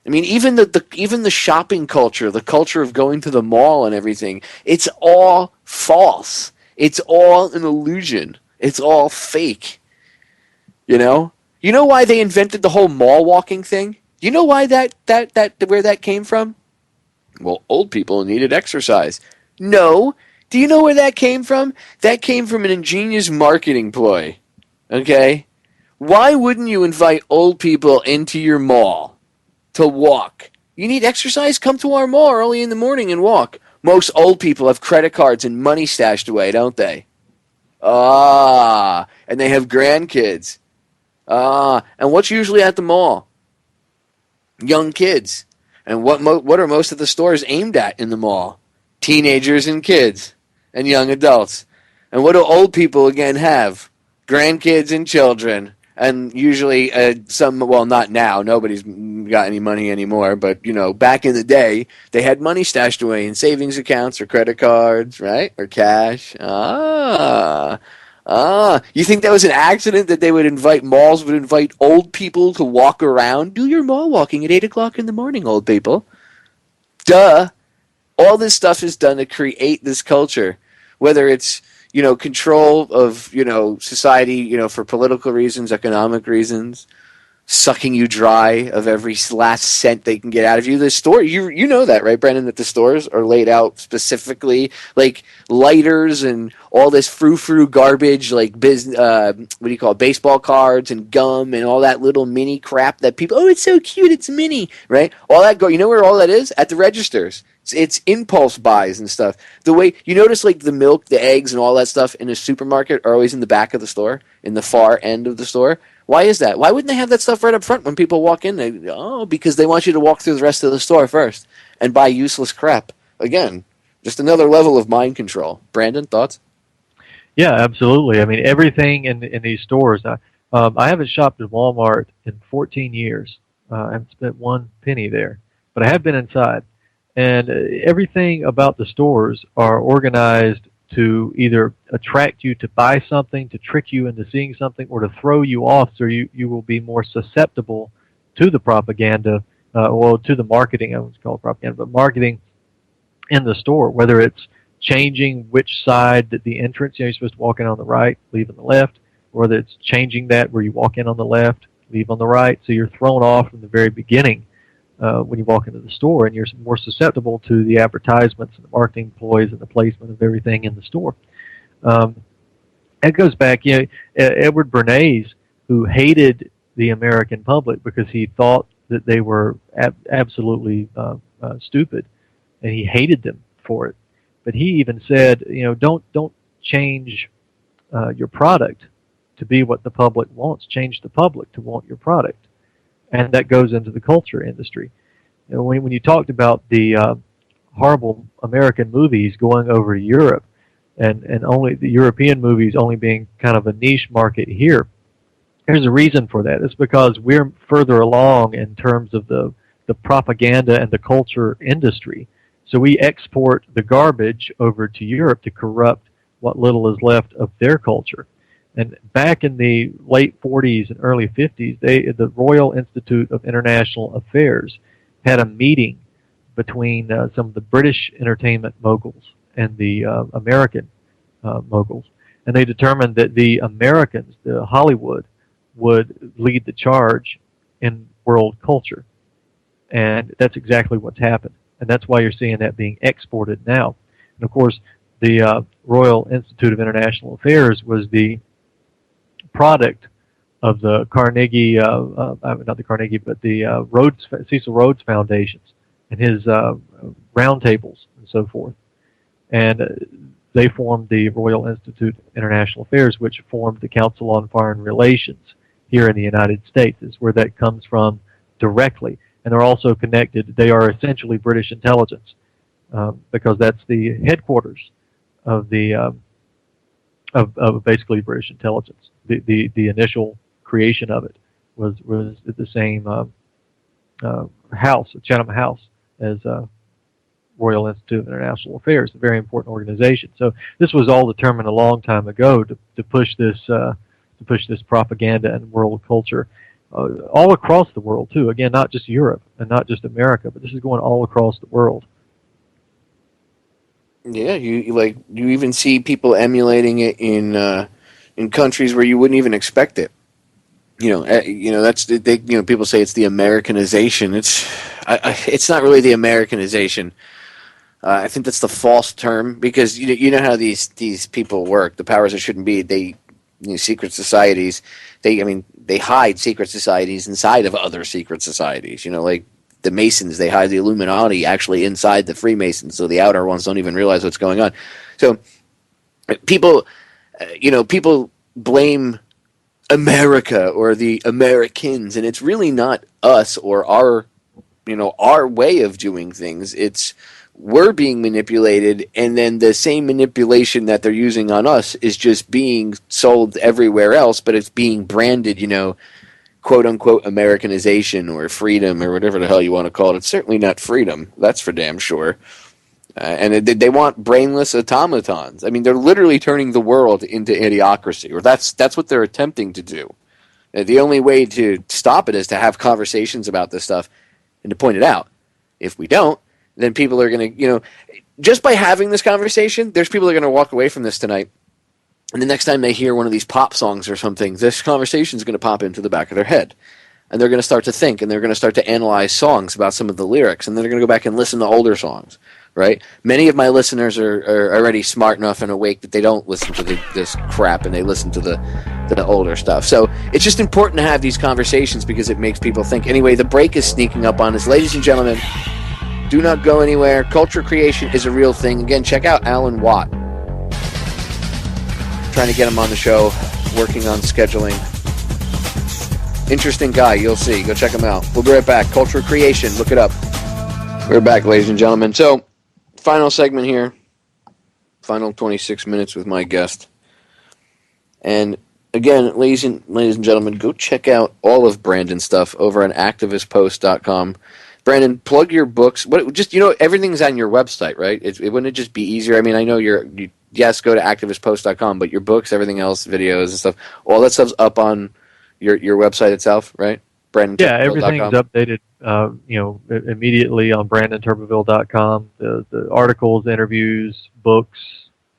I mean, even the shopping culture, the culture of going to the mall and everything, it's all false. It's all an illusion. It's all fake. You know why they invented the whole mall walking thing? You know why that where that came from? Well, old people needed exercise. No. Do you know where that came from? That came from an ingenious marketing ploy. Okay? Why wouldn't you invite old people into your mall to walk? You need exercise? Come to our mall early in the morning and walk. Most old people have credit cards and money stashed away, don't they? And they have grandkids. And what's usually at the mall? Young kids. And what are most of the stores aimed at in the mall? Teenagers and kids. And young adults. And what do old people again have? Grandkids and children. And usually not now, nobody's got any money anymore, but back in the day, they had money stashed away in savings accounts or credit cards, right? Or cash. You think that was an accident that malls would invite old people to walk around? Do your mall walking at 8 o'clock in the morning, old people. Duh. All this stuff is done to create this culture, whether it's, control of, society, for political reasons, economic reasons, sucking you dry of every last cent they can get out of you. The store, you know that, right, Brandon, that the stores are laid out specifically, like lighters and all this frou-frou garbage, like baseball cards and gum and all that little mini crap that people, oh, it's so cute, it's mini, right? All that you know where all that is? At the registers. It's impulse buys and stuff. The way you notice, like the milk, the eggs, and all that stuff in a supermarket are always in the back of the store, in the far end of the store. Why is that? Why wouldn't they have that stuff right up front when people walk in? Because they want you to walk through the rest of the store first and buy useless crap. Again, just another level of mind control. Brandon, thoughts? Yeah, absolutely. I mean, everything in these stores. I haven't shopped at Walmart in 14 years. I haven't spent one penny there, but I have been inside. And everything about the stores are organized to either attract you to buy something, to trick you into seeing something, or to throw you off so you will be more susceptible to the propaganda, to the marketing. I wouldn't call it propaganda, but marketing in the store, whether it's changing which side that the entrance, you're supposed to walk in on the right, leave on the left, or whether it's changing that where you walk in on the left, leave on the right. So you're thrown off from the very beginning when you walk into the store, and you're more susceptible to the advertisements and the marketing ploys and the placement of everything in the store. It goes back, Edward Bernays, who hated the American public because he thought that they were absolutely stupid, and he hated them for it. But he even said, don't change your product to be what the public wants. Change the public to want your product. And that goes into the culture industry. When you talked about the horrible American movies going over to Europe, and only the European movies only being kind of a niche market here, there's a reason for that. It's because we're further along in terms of the propaganda and the culture industry. So we export the garbage over to Europe to corrupt what little is left of their culture. And back in the late 40s and early 50s, the Royal Institute of International Affairs had a meeting between some of the British entertainment moguls and the American moguls. And they determined that the Americans, the Hollywood, would lead the charge in world culture. And that's exactly what's happened. And that's why you're seeing that being exported now. And of course, the Royal Institute of International Affairs was the product of the Carnegie, not the Carnegie, but the Cecil Rhodes Foundations and his roundtables and so forth. And they formed the Royal Institute of International Affairs, which formed the Council on Foreign Relations here in the United States, is where that comes from directly. And they're also connected. They are essentially British intelligence because that's the headquarters of the of basically British intelligence. The initial creation of it was at the same house, Chatham House, as Royal Institute of International Affairs, a very important organization. So this was all determined a long time ago to push this propaganda and world culture all across the world too. Again, not just Europe and not just America, but this is going all across the world. Yeah, you even see people emulating it in countries where you wouldn't even expect it. That's people say it's the Americanization. It's not really the Americanization. I think that's the false term because you know how these people work. The powers that shouldn't be. Secret societies. They hide secret societies inside of other secret societies. Like the Masons, they hide the Illuminati actually inside the Freemasons, so the outer ones don't even realize what's going on. So people blame America or the Americans, and it's really not us or our way of doing things. It's we're being manipulated, and then the same manipulation that they're using on us is just being sold everywhere else, but it's being branded, quote-unquote Americanization or freedom or whatever the hell you want to call it. It's certainly not freedom. That's for damn sure. And they want brainless automatons. They're literally turning the world into idiocracy, or that's what they're attempting to do. The only way to stop it is to have conversations about this stuff and to point it out. If we don't, then people are going to, just by having this conversation, there's people that are going to walk away from this tonight, and the next time they hear one of these pop songs or something, this conversation is going to pop into the back of their head. And they're going to start to think, and they're going to start to analyze songs about some of the lyrics, and then they're going to go back and listen to older songs, right? Many of my listeners are already smart enough and awake that they don't listen to this crap, and they listen to the older stuff. So it's just important to have these conversations because it makes people think. Anyway, the break is sneaking up on us. Ladies and gentlemen, do not go anywhere. Culture creation is a real thing. Again, check out Alan Watt. Trying to get him on the show, working on scheduling. Interesting guy, you'll see. Go check him out. We'll be right back. Culture creation, look it up. We're back, ladies and gentlemen. So, final segment here. Final 26 minutes with my guest. And again, ladies and gentlemen, go check out all of Brandon's stuff over on activistpost.com. Brandon, plug your books. Everything's on your website, right? Wouldn't it just be easier? I know you yes, go to activistpost.com, but your books, everything else, videos and stuff, all that stuff's up on your website itself, right? Yeah, everything's updated, immediately on BrandonTurbeville.com. The articles, interviews, books,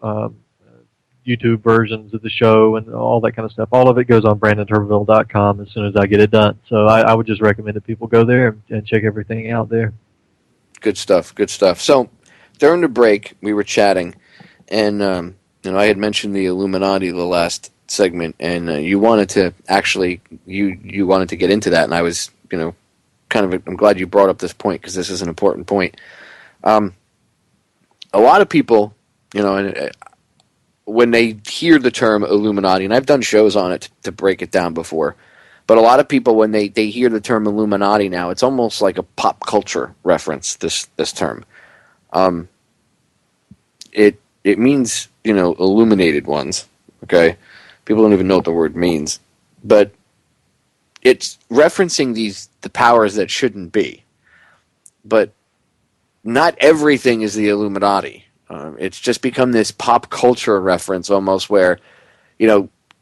YouTube versions of the show, and all that kind of stuff. All of it goes on BrandonTurbeville.com as soon as I get it done. So I would just recommend that people go there and check everything out there. Good stuff. Good stuff. So during the break, we were chatting, and I had mentioned the Illuminati the last segment, and you wanted to actually you wanted to get into that, and I was I'm glad you brought up this point because this is an important point. A lot of people, when they hear the term Illuminati, and I've done shows on it to break it down before, but a lot of people, when they hear the term Illuminati now, it's almost like a pop culture reference, this term. It means, illuminated ones, okay? People don't even know what the word means. But it's referencing the powers that shouldn't be. But not everything is the Illuminati. It's just become this pop culture reference almost where,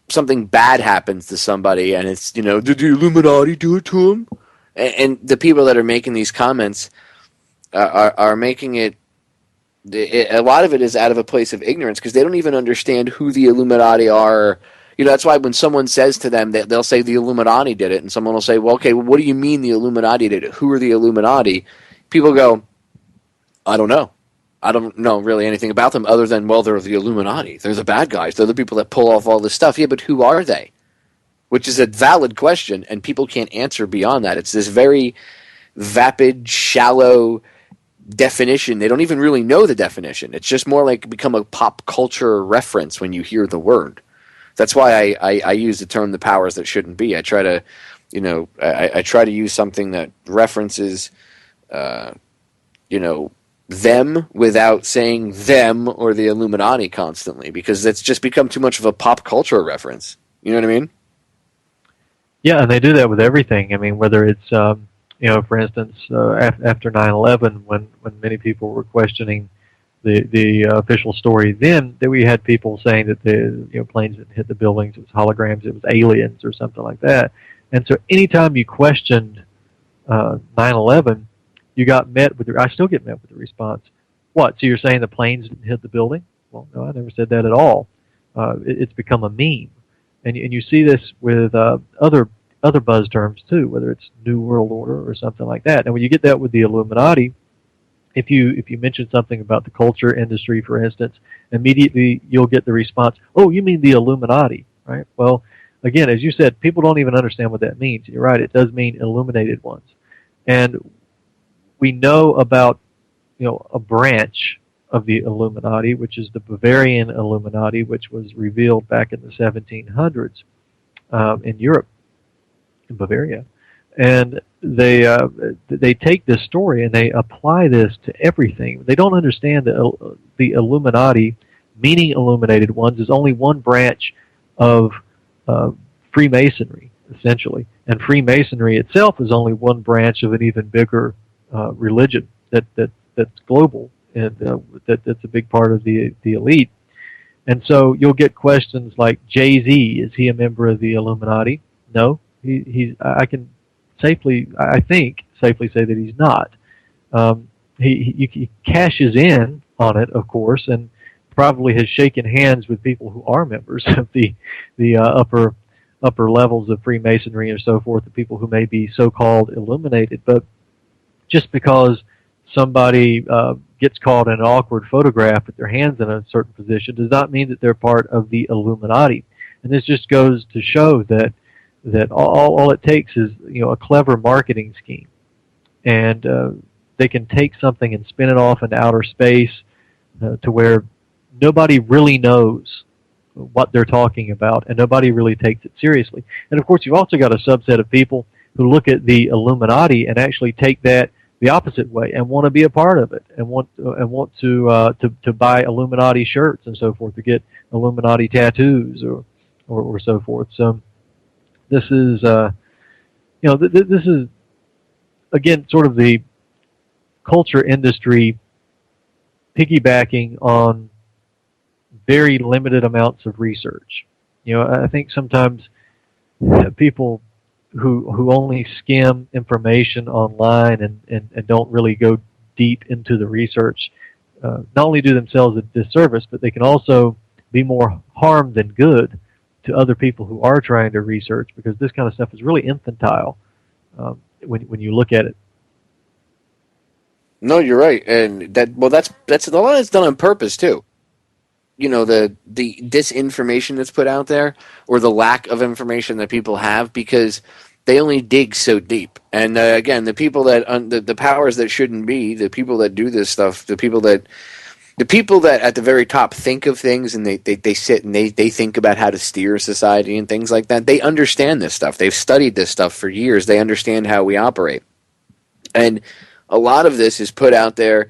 something bad happens to somebody and it's, did the Illuminati do it to him? And the people that are making these comments are making it, a lot of it is out of a place of ignorance because they don't even understand who the Illuminati are. That's why when someone says to them, they'll say the Illuminati did it, and someone will say, well, okay, what do you mean the Illuminati did it? Who are the Illuminati? People go, I don't know. I don't know really anything about them other than, well, they're the Illuminati. They're the bad guys. They're the people that pull off all this stuff. Yeah, but who are they? Which is a valid question, and people can't answer beyond that. It's this very vapid, shallow definition. They don't even really know the definition. It's just more like become a pop culture reference when you hear the word. That's why I use the term the powers that shouldn't be. I try to, I try to use something that references, them without saying them or the Illuminati constantly because it's just become too much of a pop culture reference. You know what I mean? Yeah, and they do that with everything. I mean, whether it's, for instance, after 9/11, when many people were questioning the official story, then that we had people saying that the planes didn't hit the buildings, it was holograms, it was aliens or something like that. And so anytime you questioned 9/11, you got met with I still get met with the response, what, so you're saying the planes didn't hit the building? Well, no, I never said that at all. It's become a meme. And you see this with other buzz terms too, whether it's New World Order or something like that. And when you get that with the Illuminati, if you mention something about the culture industry, for instance, immediately you'll get the response, oh, you mean the Illuminati, right? Well, again, as you said, people don't even understand what that means. You're right, it does mean illuminated ones. And we know about, a branch of the Illuminati, which is the Bavarian Illuminati, which was revealed back in the 1700s in Europe, in Bavaria. And they take this story and they apply this to everything. They don't understand that the Illuminati, meaning illuminated ones, is only one branch of Freemasonry, essentially. And Freemasonry itself is only one branch of an even bigger religion that's global and that's a big part of the elite. And so you'll get questions like, Jay-Z, is he a member of the Illuminati? No, I can safely say that he's not. He cashes in on it, of course, and probably has shaken hands with people who are members of the upper levels of Freemasonry and so forth, the people who may be so-called illuminated. But just because somebody gets caught in an awkward photograph with their hands in a certain position does not mean that they're part of the Illuminati. And this just goes to show that all it takes is a clever marketing scheme, and they can take something and spin it off into outer space to where nobody really knows what they're talking about, and nobody really takes it seriously. And of course, you've also got a subset of people who look at the Illuminati and actually take that the opposite way and want to be a part of it and want to buy Illuminati shirts and so forth, to get Illuminati tattoos or so forth. So this is this is again sort of the culture industry piggybacking on very limited amounts of research. I think sometimes people who only skim information online and don't really go deep into the research not only do themselves a disservice, but they can also be more harm than good to other people who are trying to research, because this kind of stuff is really infantile when you look at it. No, you're right, and that's a lot that's done on purpose too. The disinformation that's put out there, or the lack of information that people have, because they only dig so deep. And again, the people that the powers that shouldn't be, the people that do this stuff, the people that at the very top think of things, and they sit and they think about how to steer society and things like that. They understand this stuff. They've studied this stuff for years. They understand how we operate, and a lot of this is put out there.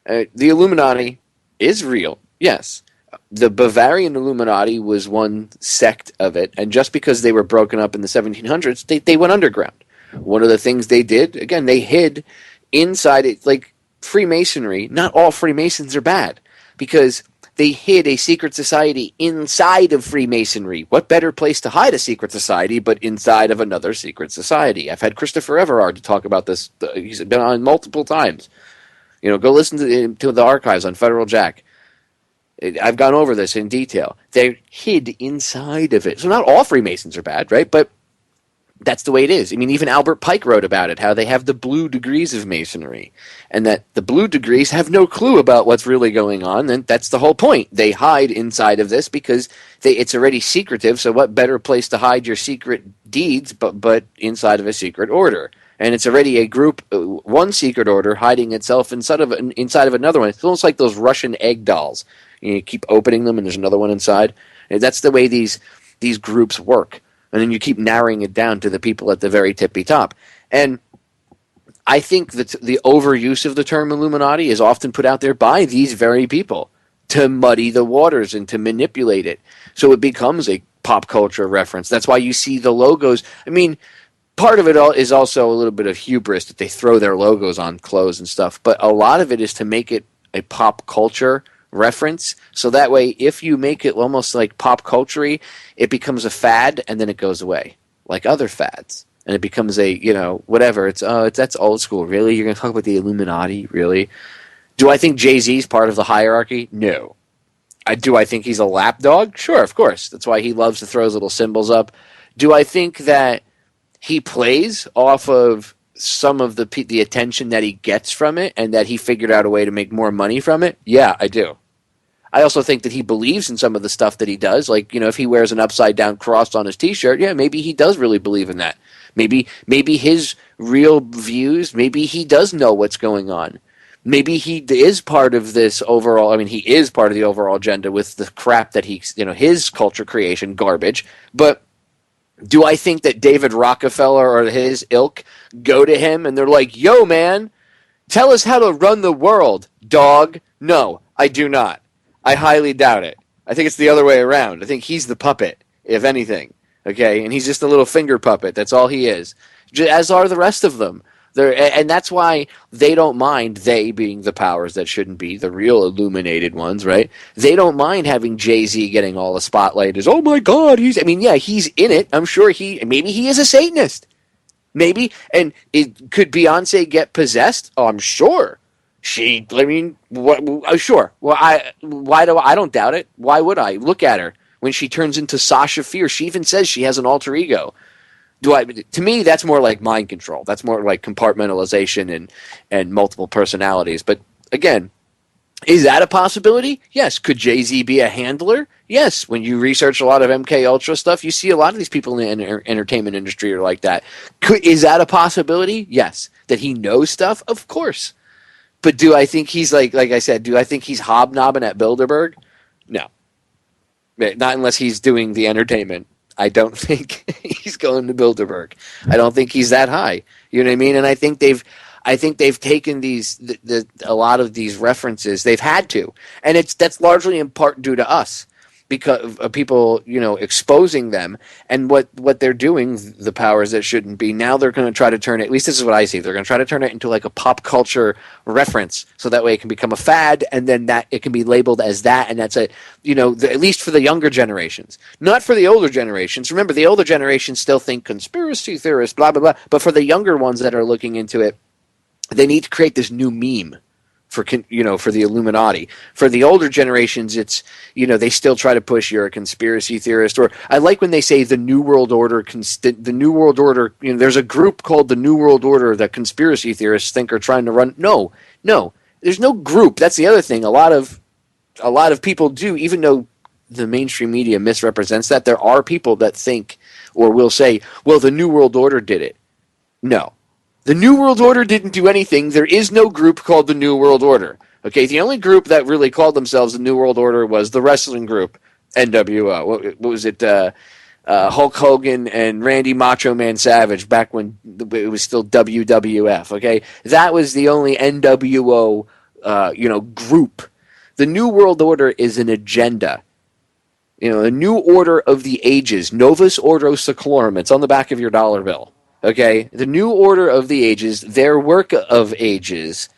The Illuminati is real, yes. The Bavarian Illuminati was one sect of it, and just because they were broken up in the 1700s, they went underground. One of the things they did, again, they hid inside it, like Freemasonry. Not all Freemasons are bad, because they hid a secret society inside of Freemasonry. What better place to hide a secret society but inside of another secret society? I've had Christopher Everard to talk about this. He's been on multiple times. Go listen to the archives on Federal Jack. I've gone over this in detail. They're hid inside of it. So not all Freemasons are bad, right? But that's the way it is. I mean, even Albert Pike wrote about it, how they have the blue degrees of Masonry, and that the blue degrees have no clue about what's really going on, and that's the whole point. They hide inside of this because it's already secretive, so what better place to hide your secret deeds but inside of a secret order? And it's already a group, one secret order, hiding itself inside of another one. It's almost like those Russian egg dolls. You keep opening them, and there's another one inside. And that's the way these groups work. And then you keep narrowing it down to the people at the very tippy top. And I think that the overuse of the term Illuminati is often put out there by these very people to muddy the waters and to manipulate it. So it becomes a pop culture reference. That's why you see the logos. I mean, part of it is also a little bit of hubris that they throw their logos on clothes and stuff. But a lot of it is to make it a pop culture reference, so that way if you make it almost like pop culture-y, it becomes a fad and then it goes away like other fads, and it becomes a whatever. That's old school. Really, you're going to talk about the Illuminati? Really? Do I think Jay-Z's part of the hierarchy? No. Do I think he's a lapdog? Sure, of course. That's why he loves to throw his little symbols up. Do I think that he plays off of some of the attention that he gets from it, and that he figured out a way to make more money from it? Yeah, I do. I also think that he believes in some of the stuff that he does. Like, if he wears an upside-down cross on his T-shirt, yeah, maybe he does really believe in that. Maybe his real views, maybe he does know what's going on. Maybe he is part of this overall, he is part of the overall agenda with the crap that his culture creation garbage. But do I think that David Rockefeller or his ilk go to him and they're like, yo, man, tell us how to run the world, dog? No, I do not. I highly doubt it. I think it's the other way around. I think he's the puppet, if anything. Okay, and he's just a little finger puppet. That's all he is. As are the rest of them. And that's why they don't mind, they being the powers that shouldn't be, the real illuminated ones, right? They don't mind having Jay-Z getting all the spotlight as, oh my God, he's in it. I'm sure maybe he is a Satanist. Maybe. And could Beyonce get possessed? Oh, I'm sure. Sure. Well, I don't doubt it. Why would I? Look at her. When she turns into Sasha Fierce, she even says she has an alter ego. To me, that's more like mind control. That's more like compartmentalization and multiple personalities. But again, is that a possibility? Yes. Could Jay-Z be a handler? Yes. When you research a lot of MK Ultra stuff, you see a lot of these people in the entertainment industry are like that. Is that a possibility? Yes. That he knows stuff? Of course. But do I think he's like I said, do I think he's hobnobbing at Bilderberg? No. Not unless he's doing the entertainment. I don't think he's going to Bilderberg. I don't think he's that high. You know what I mean? And I think they've taken a lot of these references. They've had to, and that's largely in part due to us. because of people, exposing them, and what they're doing, the powers that shouldn't be. Now they're going to try to turn it. At least this is what I see. They're going to try to turn it into like a pop culture reference, so that way it can become a fad, and then that it can be labeled as that, and that's at least for the younger generations, not for the older generations. Remember, the older generations still think conspiracy theorists, blah blah blah. But for the younger ones that are looking into it, they need to create this new meme for the Illuminati. For the older generations, it's they still try to push you're a conspiracy theorist, or I like when they say the New World Order. The New World Order. There's a group called the New World Order that conspiracy theorists think are trying to run. No, there's no group. That's the other thing. A lot of people do, even though the mainstream media misrepresents that. There are people that think or will say, well, the New World Order did it. No. The New World Order didn't do anything. There is no group called the New World Order. Okay, the only group that really called themselves the New World Order was the wrestling group, NWO. What was it? Hulk Hogan and Randy Macho Man Savage, back when it was still WWF. Okay, that was the only NWO, group. The New World Order is an agenda. A new order of the ages, Novus Ordo Seclorum. It's on the back of your dollar bill. Okay, the new order of the ages, their work of ages,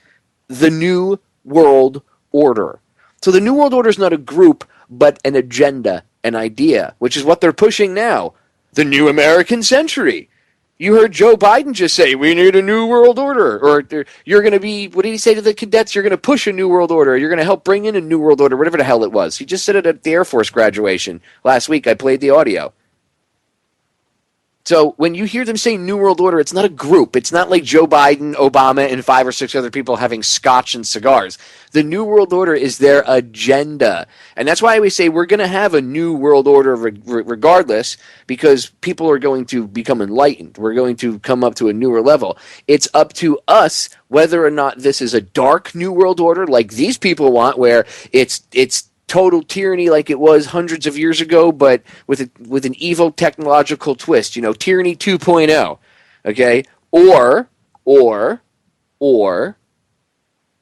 the New World Order. So the New World Order is not a group, but an agenda, an idea, which is what they're pushing now. The New American Century. You heard Joe Biden just say, we need a New World Order. Or you're going to be, what did he say to the cadets? You're going to push a New World Order. You're going to help bring in a New World Order, whatever the hell it was. He just said it at the Air Force graduation last week. I played the audio. So when you hear them say New World Order, it's not a group. It's not like Joe Biden, Obama, and 5 or 6 other people having scotch and cigars. The New World Order is their agenda. And that's why we say we're going to have a New World Order regardless, because people are going to become enlightened. We're going to come up to a newer level. It's up to us whether or not this is a dark New World Order like these people want, where it's total tyranny like it was hundreds of years ago, but with an evil technological twist, tyranny 2.0, okay? Or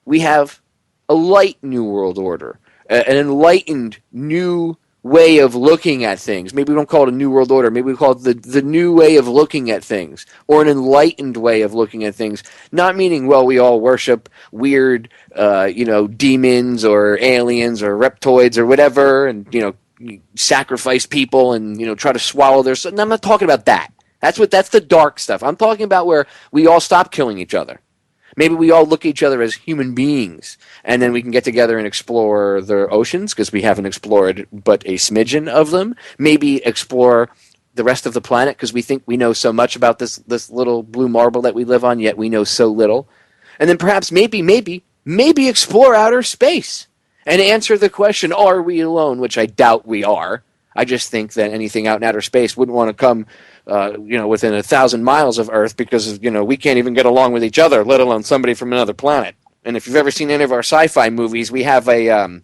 we have a light New World Order, an enlightened new way of looking at things. Maybe we don't call it a New World Order. Maybe we call it the new way of looking at things, or an enlightened way of looking at things. Not meaning, well, we all worship weird, demons or aliens or reptoids or whatever, and, sacrifice people and, try to swallow their soul. I'm not talking about that. That's the dark stuff. I'm talking about where we all stop killing each other. Maybe we all look at each other as human beings, and then we can get together and explore the oceans, because we haven't explored but a smidgen of them. Maybe explore the rest of the planet, because we think we know so much about this little blue marble that we live on, yet we know so little. And then perhaps maybe explore outer space and answer the question, are we alone? Which I doubt we are. I just think that anything out in outer space wouldn't want to come within 1,000 miles of Earth, because, we can't even get along with each other, let alone somebody from another planet. And if you've ever seen any of our sci-fi movies, we have a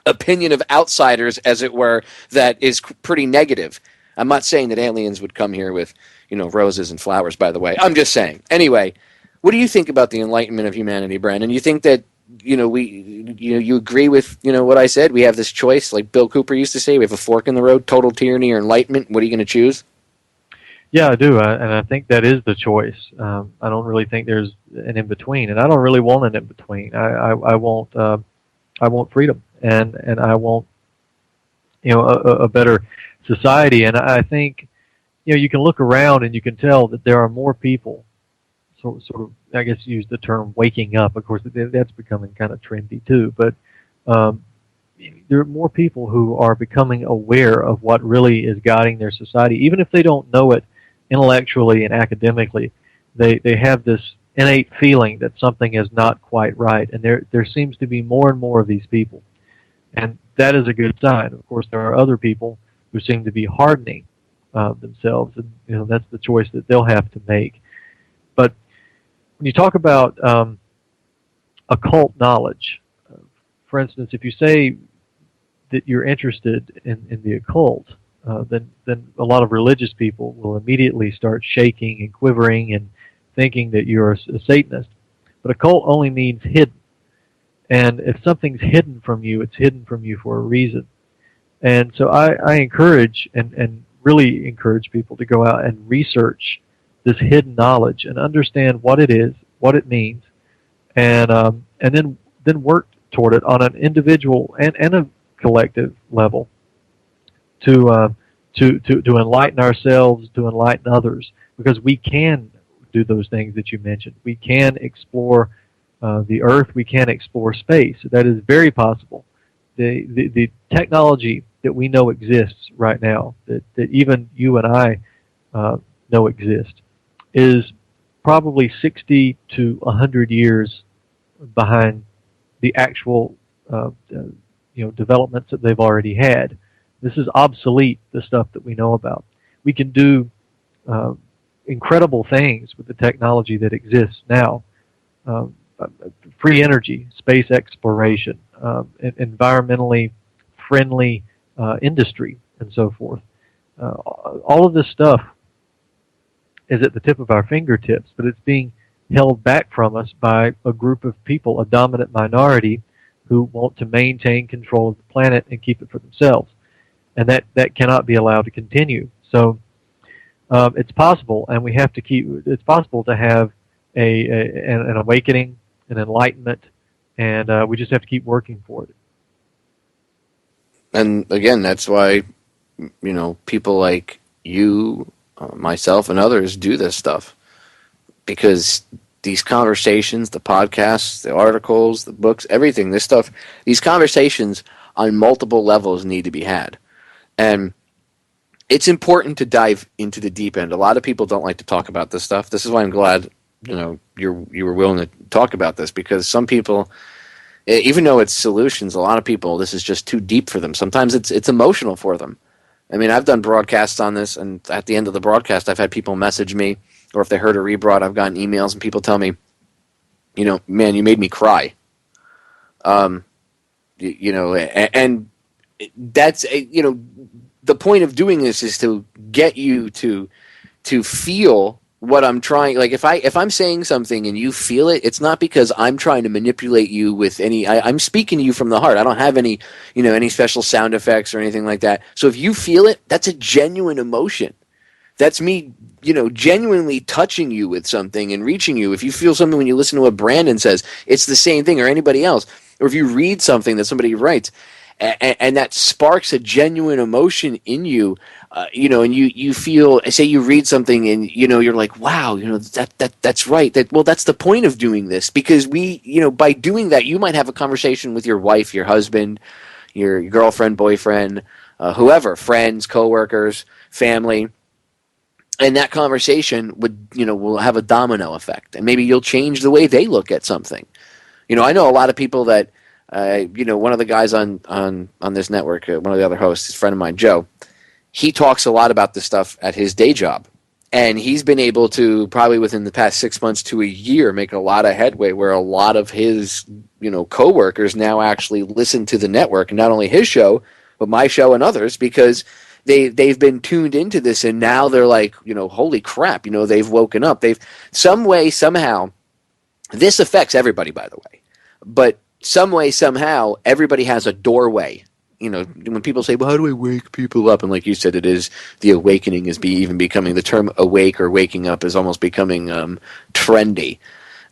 opinion of outsiders, as it were, that is pretty negative. I'm not saying that aliens would come here with, roses and flowers, by the way. I'm just saying. Anyway, what do you think about the enlightenment of humanity, Brandon? You think that, you agree with, what I said? We have this choice, like Bill Cooper used to say, we have a fork in the road, total tyranny or enlightenment. What are you going to choose? Yeah, I do, and I think that is the choice. I don't really think there's an in-between, and I don't really want an in-between. I want freedom, and I want, a better society. And I think, you can look around and you can tell that there are more people, sort of, I guess, use the term waking up. Of course, that's becoming kind of trendy too, but there are more people who are becoming aware of what really is guiding their society, even if they don't know it intellectually and academically. They have this innate feeling that something is not quite right, and there seems to be more and more of these people, and that is a good sign. Of course, there are other people who seem to be hardening themselves, and that's the choice that they'll have to make. But when you talk about occult knowledge, for instance, if you say that you're interested in the occult, then a lot of religious people will immediately start shaking and quivering and thinking that you're a Satanist. But occult only means hidden. And if something's hidden from you, it's hidden from you for a reason. And so I encourage and really encourage people to go out and research this hidden knowledge and understand what it is, what it means, and then work toward it on an individual and a collective level to enlighten ourselves, to enlighten others, because we can do those things that you mentioned. We can explore the Earth. We can explore space. That is very possible. The technology that we know exists right now, that even you and I know exist, is probably 60 to 100 years behind the actual developments that they've already had. This is obsolete, the stuff that we know about. We can do incredible things with the technology that exists now. Free energy, space exploration, environmentally friendly industry, and so forth. All of this stuff is at the tip of our fingertips, but it's being held back from us by a group of people, a dominant minority, who want to maintain control of the planet and keep it for themselves. And that cannot be allowed to continue. So it's possible, and we have to it's possible to have an awakening, an enlightenment, and we just have to keep working for it. And again, that's why, people like you, myself, and others do this stuff. Because these conversations, the podcasts, the articles, the books, everything, this stuff, these conversations on multiple levels need to be had. And it's important to dive into the deep end. A lot of people don't like to talk about this stuff. This is why I'm glad, you were willing to talk about this, because some people, even though it's solutions, a lot of people, this is just too deep for them. Sometimes it's emotional for them. I mean, I've done broadcasts on this, and at the end of the broadcast, I've had people message me, or if they heard a rebroad, I've gotten emails, and people tell me, man, you made me cry. And that's, the point of doing this is to get you to feel what I'm trying. Like if I'm saying something and you feel it, it's not because I'm trying to manipulate you with any. I'm speaking to you from the heart. I don't have any special sound effects or anything like that. So if you feel it, that's a genuine emotion. That's me, genuinely touching you with something and reaching you. If you feel something when you listen to what Brandon says, it's the same thing, or anybody else. Or if you read something that somebody writes, and that sparks a genuine emotion in you, and you feel, say you read something and, you're like, wow, that's right. That's the point of doing this, because by doing that, you might have a conversation with your wife, your husband, your girlfriend, boyfriend, whoever, friends, coworkers, family. And that conversation will have a domino effect, and maybe you'll change the way they look at something. I know a lot of people that, one of the guys on this network, one of the other hosts, his friend of mine, Joe, he talks a lot about this stuff at his day job, and he's been able to probably within the past 6 months to a year make a lot of headway where a lot of his coworkers now actually listen to the network, and not only his show but my show and others, because they've been tuned into this, and now they're like, holy crap, they've woken up. They've some way, somehow, this affects everybody, by the way, but some way, somehow, everybody has a doorway. When people say, well, how do I wake people up? And like you said, it is the awakening is even becoming, the term awake or waking up is almost becoming trendy.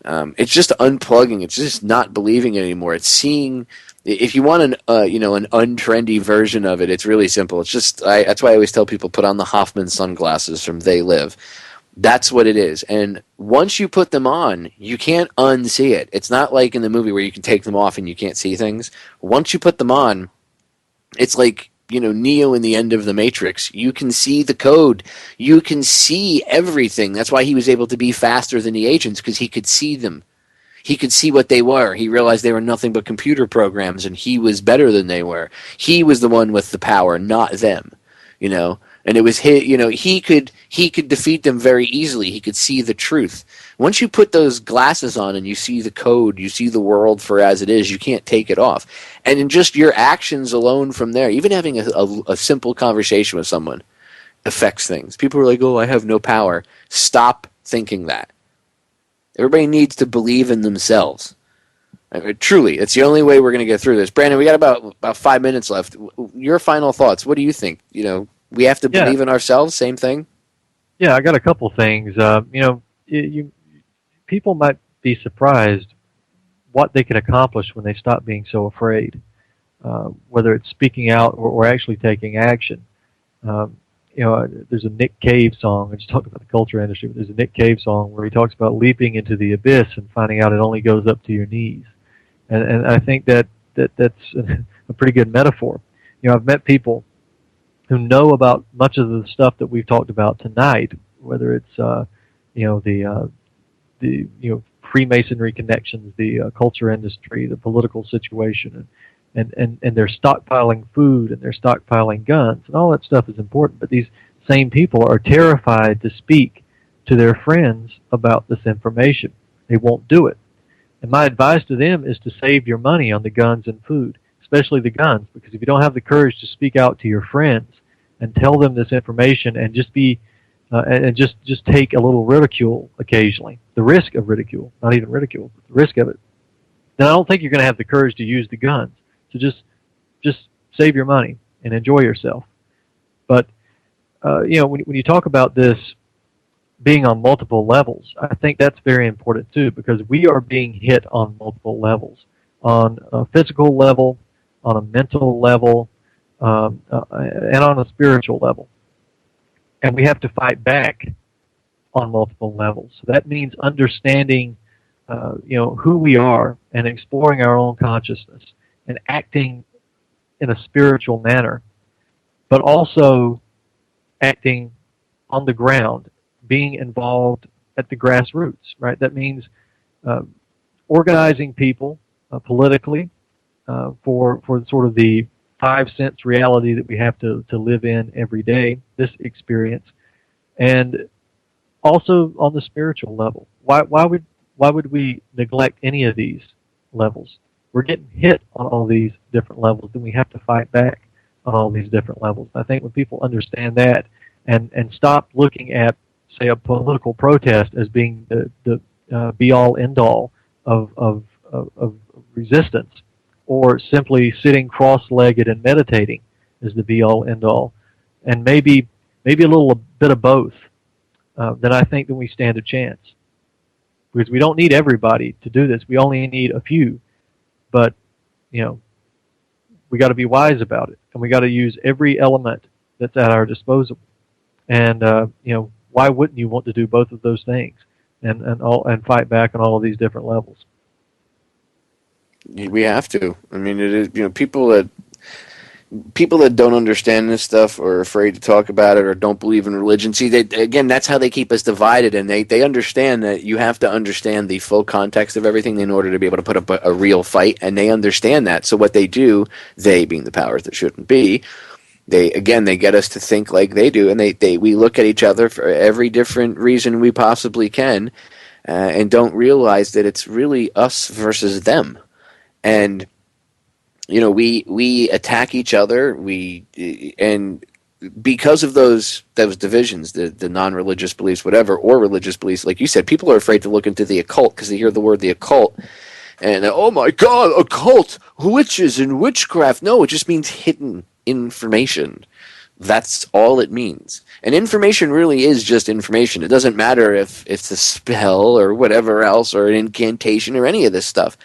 It's just unplugging. It's just not believing it anymore. It's seeing. If you want an untrendy version of it, it's really simple. It's just that's why I always tell people, put on the Hoffman sunglasses from They Live. That's what it is. And once you put them on, you can't unsee it. It's not like in the movie where you can take them off and you can't see things. Once you put them on, it's like, Neo in the end of the Matrix. You can see the code. You can see everything. That's why he was able to be faster than the agents, because he could see them. He could see what they were. He realized they were nothing but computer programs, and he was better than they were. He was the one with the power, not them. And it was his, he could defeat them very easily. He could see the truth. Once you put those glasses on and you see the code, you see the world for as it is, you can't take it off. And in just your actions alone from there, even having a simple conversation with someone affects things. People are like, oh, I have no power. Stop thinking that. Everybody needs to believe in themselves. Truly, it's the only way we're going to get through this. Brandon, we got about 5 minutes left. Your final thoughts. What do you think? We have to believe in ourselves. Same thing. Yeah, I got a couple things. People might be surprised what they can accomplish when they stop being so afraid, whether it's speaking out or actually taking action. There's a Nick Cave song. I just talked about the culture industry, but there's a Nick Cave song where he talks about leaping into the abyss and finding out it only goes up to your knees. And I think that's a pretty good metaphor. I've met people who know about much of the stuff that we've talked about tonight, whether it's the Freemasonry connections, the culture industry, the political situation, and they're stockpiling food and they're stockpiling guns, and all that stuff is important. But these same people are terrified to speak to their friends about this information. They won't do it. And my advice to them is to save your money on the guns and food, especially the guns, because if you don't have the courage to speak out to your friends and tell them this information and just just take a little ridicule occasionally, the risk of ridicule, not even ridicule, but the risk of it, then I don't think you're going to have the courage to use the guns. So just save your money and enjoy yourself. But when you talk about this being on multiple levels, I think that's very important too, because we are being hit on multiple levels, on a physical level, on a mental level, and on a spiritual level. And we have to fight back on multiple levels. So that means understanding, who we are and exploring our own consciousness and acting in a spiritual manner, but also acting on the ground, being involved at the grassroots, right? That means organizing people politically for sort of the 5 sense reality that we have to live in every day, this experience, and also on the spiritual level. Why would we neglect any of these levels? We're getting hit on all these different levels, and we have to fight back on all these different levels. I think when people understand that and stop looking at, say, a political protest as being the be-all, end-all of resistance, or simply sitting cross-legged and meditating is the be-all, end-all, and maybe a little bit of both, then I think that we stand a chance. Because we don't need everybody to do this. We only need a few. But, we got to be wise about it, and we got to use every element that's at our disposal. And, why wouldn't you want to do both of those things and fight back on all of these different levels? We have to. I mean, it is, people that don't understand this stuff or are afraid to talk about it or don't believe in religion. See, that's how they keep us divided, and they understand that you have to understand the full context of everything in order to be able to put up a real fight, and they understand that. So what they do, they being the powers that shouldn't be, they get us to think like they do, and we look at each other for every different reason we possibly can, and don't realize that it's really us versus them. And we attack each other. And because of those divisions, the non-religious beliefs, whatever, or religious beliefs, like you said, people are afraid to look into the occult because they hear the word the occult, and oh my God, occult, witches and witchcraft. No, it just means hidden information. That's all it means. And information really is just information. It doesn't matter if it's a spell or whatever else or an incantation or any of this stuff.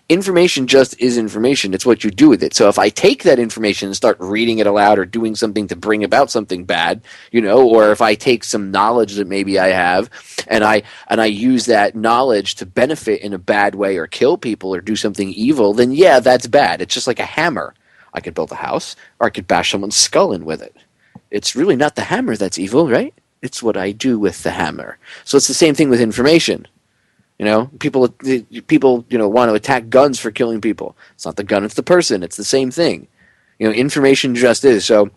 Information just is information. It's what you do with it. So if I take that information and start reading it aloud or doing something to bring about something bad, or if I take some knowledge that maybe I have and I use that knowledge to benefit in a bad way or kill people or do something evil, then yeah, that's bad. It's just like a hammer. I could build a house or I could bash someone's skull in with it. It's really not the hammer that's evil, right? It's what I do with the hammer. So it's the same thing with information. People want to attack guns for killing people. It's not the gun, it's the person. It's the same thing. Information just is. So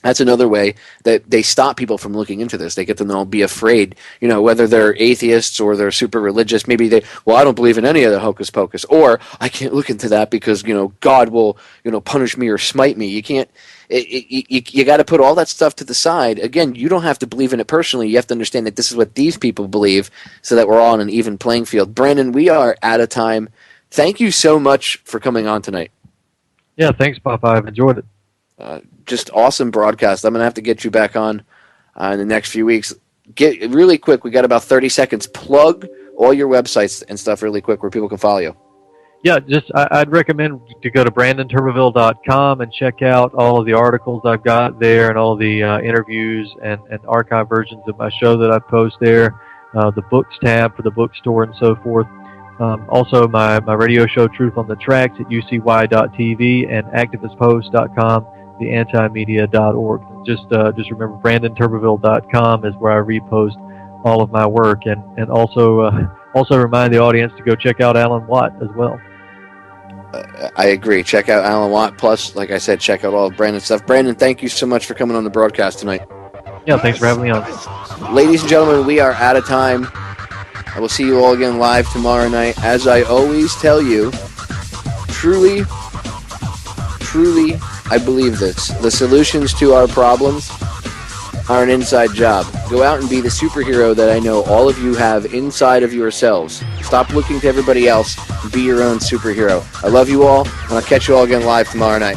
that's another way that they stop people from looking into this. They get them to be afraid, whether they're atheists or they're super religious. Maybe I don't believe in any of the hocus pocus, or I can't look into that because, God will, punish me or smite me. You can't. You got to put all that stuff to the side. Again, you don't have to believe in it personally. You have to understand that this is what these people believe so that we're all on an even playing field. Brandon, we are out of time thank you so much for coming on tonight. Yeah, thanks, Popeye. I've enjoyed it. Just awesome broadcast. I'm going to have to get you back on in the next few weeks. Get really quick. We got about 30 seconds. Plug all your websites and stuff really quick where people can follow you. Yeah, I'd recommend to go to BrandonTurbeville.com and check out all of the articles I've got there and all the interviews and archive versions of my show that I post there, the books tab for the bookstore and so forth. Also, my radio show, Truth on the Tracks, at ucy.tv and activistpost.com, theantimedia.org. Just remember, BrandonTurbeville.com is where I repost all of my work, and also remind the audience to go check out Alan Watt as well. I agree. Check out Alan Watt. Plus, like I said, check out all of Brandon's stuff. Brandon, thank you so much for coming on the broadcast tonight. Yeah, thanks for having me on. Ladies and gentlemen, we are out of time. I will see you all again live tomorrow night. As I always tell you, truly, I believe this. The solutions to our problems are an inside job. Go out and be the superhero that I know all of you have inside of yourselves. Stop looking to everybody else and be your own superhero. I love you all, and I'll catch you all again live tomorrow night.